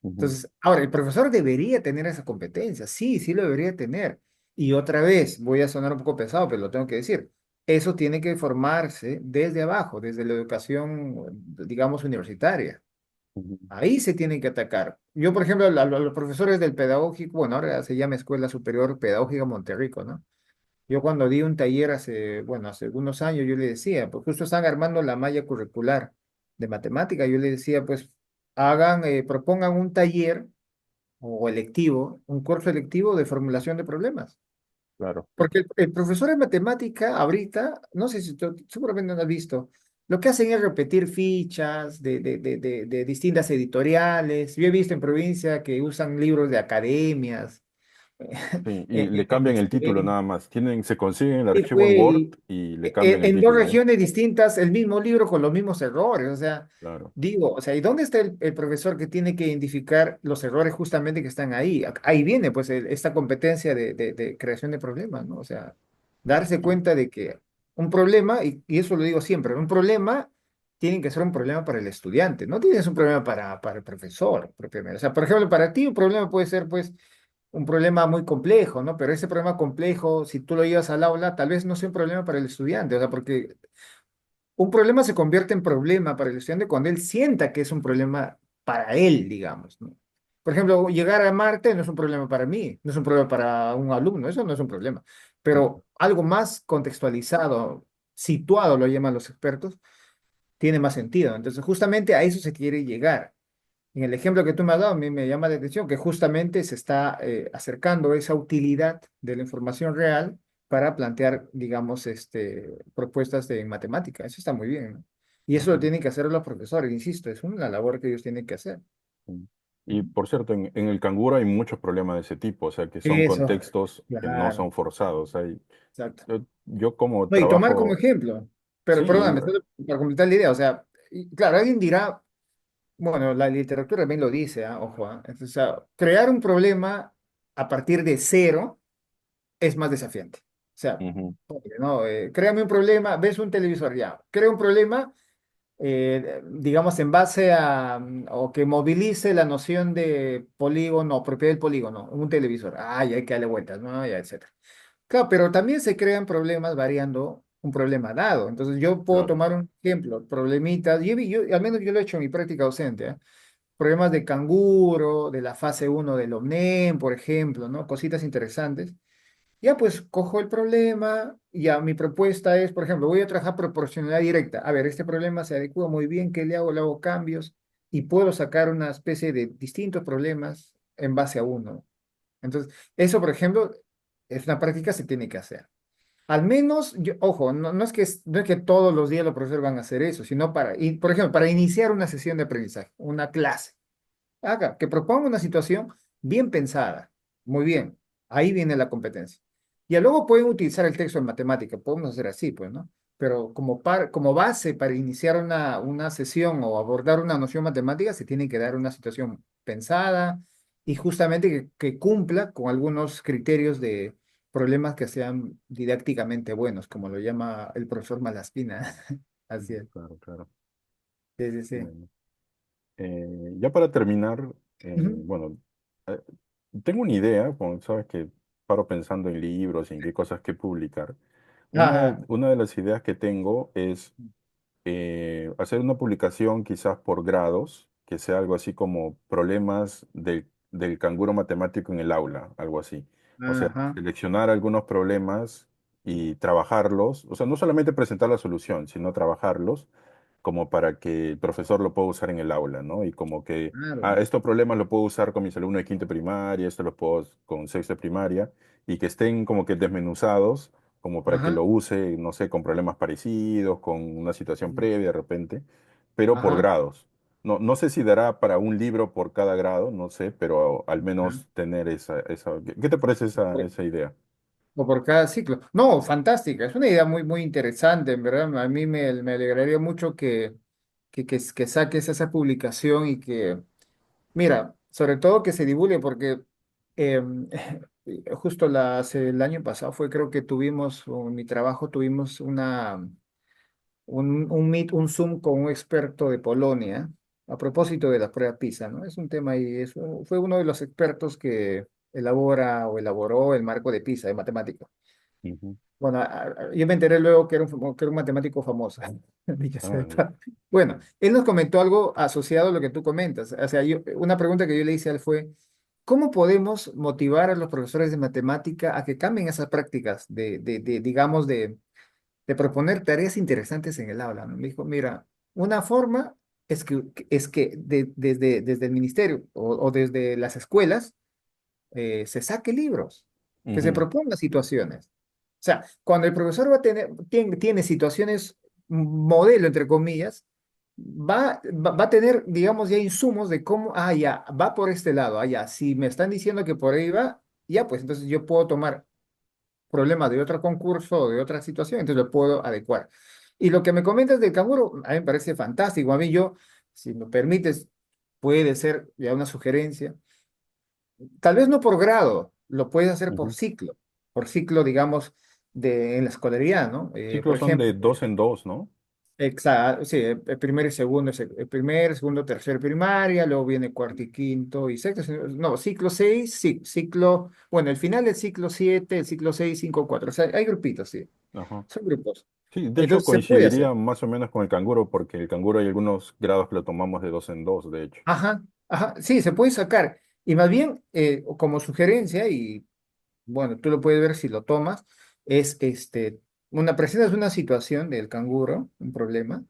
ujú, Entonces, ahora, el profesor debería tener esa competencia, sí, sí lo debería tener. Y otra vez, voy a sonar un poco pesado, pero lo tengo que decir, eso tiene que formarse desde abajo, desde la educación, digamos, universitaria. ujú. Ahí se tienen que atacar. Yo, por ejemplo, a los profesores del pedagógico, bueno, ahora se llama Escuela Superior Pedagógica Monterrico, ¿no? Yo cuando di un taller hace, bueno, hace algunos años, yo le decía, pues justo están armando la malla curricular de matemática, yo le decía, pues hagan, propongan un taller o electivo, un curso electivo de formulación de problemas. Claro. Porque el profesor de matemática, ahorita, no sé si tú seguramente no has visto, lo que hacen es repetir fichas de distintas editoriales. Yo he visto en provincia que usan libros de academias. Sí, y le En cambian el título este, nada más. Se consiguen el sí, archivo en Word güey, y le cambian el en dos título, ¿no? regiones distintas, el mismo libro con los mismos errores. O sea, Claro. digo, o sea, ¿y dónde está el profesor que tiene que identificar los errores justamente que están ahí? Ahí viene, pues, esta competencia de creación de problemas, ¿no? O sea, darse Y- cuenta de que un problema, y eso lo digo siempre, un problema tiene que ser un problema para el estudiante, no tienes un problema para el profesor, propiamente. O sea, por ejemplo, para ti un problema puede ser, pues, un problema muy complejo, ¿no? Pero ese problema complejo, si tú lo llevas al aula, tal vez no sea un problema para el estudiante, o sea, porque un problema se convierte en problema para el estudiante cuando él sienta que es un problema para él, digamos, ¿no? Por ejemplo, llegar a Marte no es un problema para mí, no es un problema para un alumno, eso no es un problema, pero algo más contextualizado, situado, lo llaman los expertos, tiene más sentido. Entonces, justamente a eso se quiere llegar. En el ejemplo que tú me has dado, a mí me llama la atención que justamente se está acercando esa utilidad de la información real para plantear, digamos, propuestas de matemática. Eso está muy bien, ¿no? Y eso lo Ujú. tienen que hacer los profesores, insisto, es una labor que ellos tienen que hacer. Mm. Y Ujú. por cierto, en el canguro hay muchos problemas de ese tipo, o sea, que son Eso, contextos que no claro, son forzados. exacto. Yo como No, y tomar como trabajo, ejemplo, pero sí, perdóname, solo para completar la idea, o sea, claro, alguien dirá, bueno, la literatura también lo dice, ¿ah? Ojo, ¿ah? O sea, crear un problema a partir de cero es más desafiante. O sea, ujú, ¿no? Créame un problema, ves un televisor ya, crea un problema, digamos, en base a, o que movilice la noción de polígono, propiedad del polígono, un televisor. Ah, ya hay que darle vueltas, ¿no? Ya, etcétera. Claro, pero también se crean problemas variando un problema dado. Entonces, yo puedo claro, tomar un ejemplo, problemitas, al menos yo lo he hecho en mi práctica docente, ¿eh? Problemas de canguro, de la fase uno del OMNEM, por ejemplo, ¿no? Cositas interesantes. Ya pues cojo el problema, ya mi propuesta es, por ejemplo, voy a trabajar proporcionalidad directa. A ver, este problema se adecua muy bien, ¿qué le hago? Le hago cambios y puedo sacar una especie de distintos problemas en base a uno. Entonces, eso, por ejemplo, es una práctica que se tiene que hacer. Al menos, ojo, no es que todos los días los profesores van a hacer eso, sino para, y, por ejemplo, para iniciar una sesión de aprendizaje, una clase haga, que proponga una situación bien pensada. Muy bien, ahí viene la competencia. Y luego pueden utilizar el texto en matemática, podemos hacer así, pues, ¿no? Pero como base para iniciar una sesión o abordar una noción matemática, se tiene que dar una situación pensada y justamente que cumpla con algunos criterios de problemas que sean didácticamente buenos, como lo llama el profesor Malaspina. Así es. claro, claro. Sí, sí, sí. Bueno. Ya para terminar, Ujú. bueno, eh, tengo una idea, como sabes que paro pensando en libros y en qué cosas que publicar. Ajá. Una de las ideas que tengo es hacer una publicación quizás por grados, que sea algo así como problemas del canguro matemático en el aula, algo así. O sea, Ajá. seleccionar algunos problemas y trabajarlos, o sea, no solamente presentar la solución, sino trabajarlos como para que el profesor lo pueda usar en el aula, ¿no? Y como que, Claro. estos problemas lo puedo usar con mis alumnos de quinto de primaria, esto lo puedo con sexto de primaria, y que estén como que desmenuzados como para que Ajá. lo use, no sé, con problemas parecidos, con una situación previa de repente, pero por Ajá. grados. No sé si dará para un libro por cada grado, no sé, pero al Ajá. menos tener esa. ¿Qué te parece esa idea? O por cada ciclo. No, fantástica. Es una idea muy, muy interesante, en verdad. A mí me alegraría mucho que saques esa publicación y que, mira, sobre todo que se divulgue, porque justo el año pasado fue, creo que tuvimos, o en mi trabajo tuvimos un meet, un Zoom con un experto de Polonia a propósito de la prueba PISA, ¿no? Es un tema y eso fue uno de los expertos que elabora o elaboró el marco de PISA de matemáticas. Ujú. Bueno, yo me enteré luego que era que era un matemático famoso. Dicho sea Ah, de ya. bueno, él nos comentó algo asociado a lo que tú comentas. O sea, una pregunta que yo le hice a él fue, ¿cómo podemos motivar a los profesores de matemática a que cambien esas prácticas digamos, de proponer tareas interesantes en el aula? ¿No? Me dijo, mira, una forma es que desde el ministerio o desde las escuelas se saque libros, que se Ujú, proponga situaciones. O sea, cuando el profesor tiene situaciones modelo, entre comillas, va a tener, digamos, ya insumos de cómo, ya, va por este lado, ya, si me están diciendo que por ahí va, ya, pues entonces yo puedo tomar problemas de otro concurso o de otra situación, entonces lo puedo adecuar. Y lo que me comentas del canguro, a mí me parece fantástico. A mí yo, si me permites, puede ser ya una sugerencia. Tal vez no por grado, lo puedes hacer ujú. por ciclo, digamos, en la escolaridad, ¿no? Por Ciclos son de ejemplo, dos en dos, ¿no? sí, el primer y segundo, el primer, segundo, tercer primaria, luego viene cuarto y quinto y sexto, no, ciclo 6, sí, ciclo, bueno, el final del ciclo 7, el ciclo 6, 5, 4, o sea, hay grupitos, sí, Ajá. son grupos. Sí, de hecho Entonces se puede hacer. coincidiría más o menos con el canguro, porque el canguro hay algunos grados que lo tomamos de dos en dos, de hecho. Ajá, ajá, sí, se puede sacar. Y más bien, como sugerencia, y bueno, tú lo puedes ver si lo tomas, es presentas una situación del canguro, un problema,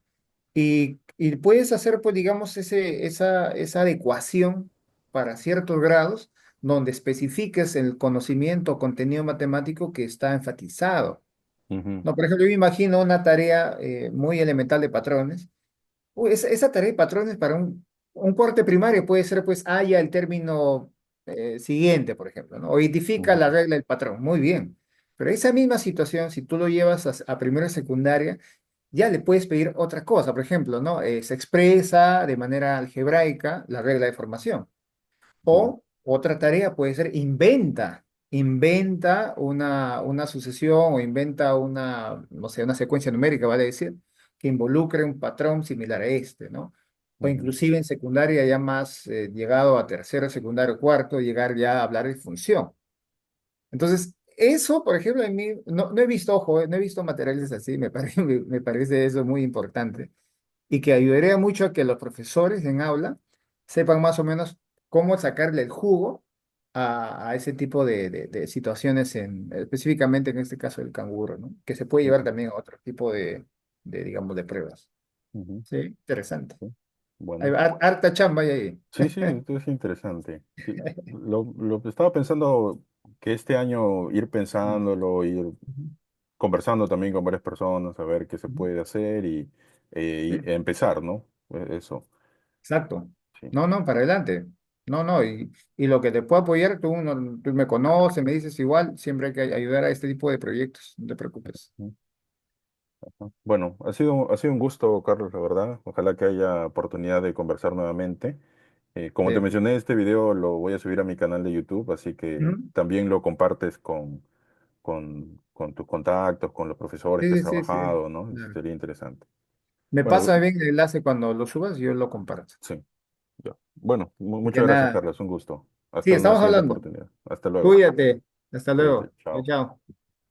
y puedes hacer, pues, digamos, esa adecuación para ciertos grados donde especifiques el conocimiento o contenido matemático que está enfatizado. Ujú, No, por ejemplo, yo me imagino una tarea muy elemental de patrones. Esa tarea de patrones para un corte primario puede ser, pues, haya el término siguiente, por ejemplo, ¿no? O identifica ujú, la regla del patrón. Muy bien. Pero esa misma situación, si tú lo llevas a primero y secundaria, ya le puedes pedir otra cosa. Por ejemplo, ¿no? Se expresa de manera algebraica la regla de formación. ujú, O otra tarea puede ser inventa una sucesión o inventa una, no sé, una secuencia numérica, vale decir, que involucre un patrón similar a este, ¿no? O ujú, inclusive en secundaria ya más llegado a tercero, secundario, cuarto, llegar ya a hablar de función. Entonces, eso, por ejemplo, en mí, no he visto, ojo, no he visto materiales así, me parece eso muy importante y que ayudaría mucho a que los profesores en aula sepan más o menos cómo sacarle el jugo a ese tipo de situaciones, específicamente en este caso el canguro, ¿no? Que se puede llevar ujú, también a otro tipo digamos, de pruebas. ujú. Sí, interesante. Sí. Hay Bueno, harta chamba hay ahí. sí, sí, es interesante. Sí, lo que estaba pensando que este año ir pensándolo, ir Ujú, conversando también con varias personas, a ver qué se ujú. puede hacer y Sí, empezar, ¿no? Eso, exacto. sí. No, no, para adelante. No, no, y lo que te puedo apoyar, tú me conoces, me dices igual, siempre hay que ayudar a este tipo de proyectos, no te preocupes. Bueno, ha sido un gusto, Carlos, la verdad. Ojalá que haya oportunidad de conversar nuevamente. Como te Sí. mencioné, este video lo voy a subir a mi canal de YouTube, así que Ujú. también lo compartes con tus contactos, con los profesores que has Sí, sí, sí. trabajado, ¿no? Claro. Sería interesante. Me Bueno, pasa bien el enlace cuando lo subas, yo lo comparto. sí, ya. Bueno, Y que muchas gracias, nada. Carlos. Un gusto. Sí, Hasta una estamos siguiente hablando. oportunidad. Hasta luego. Cuídate. Hasta Cuídate. luego. Chao, Chao. chao.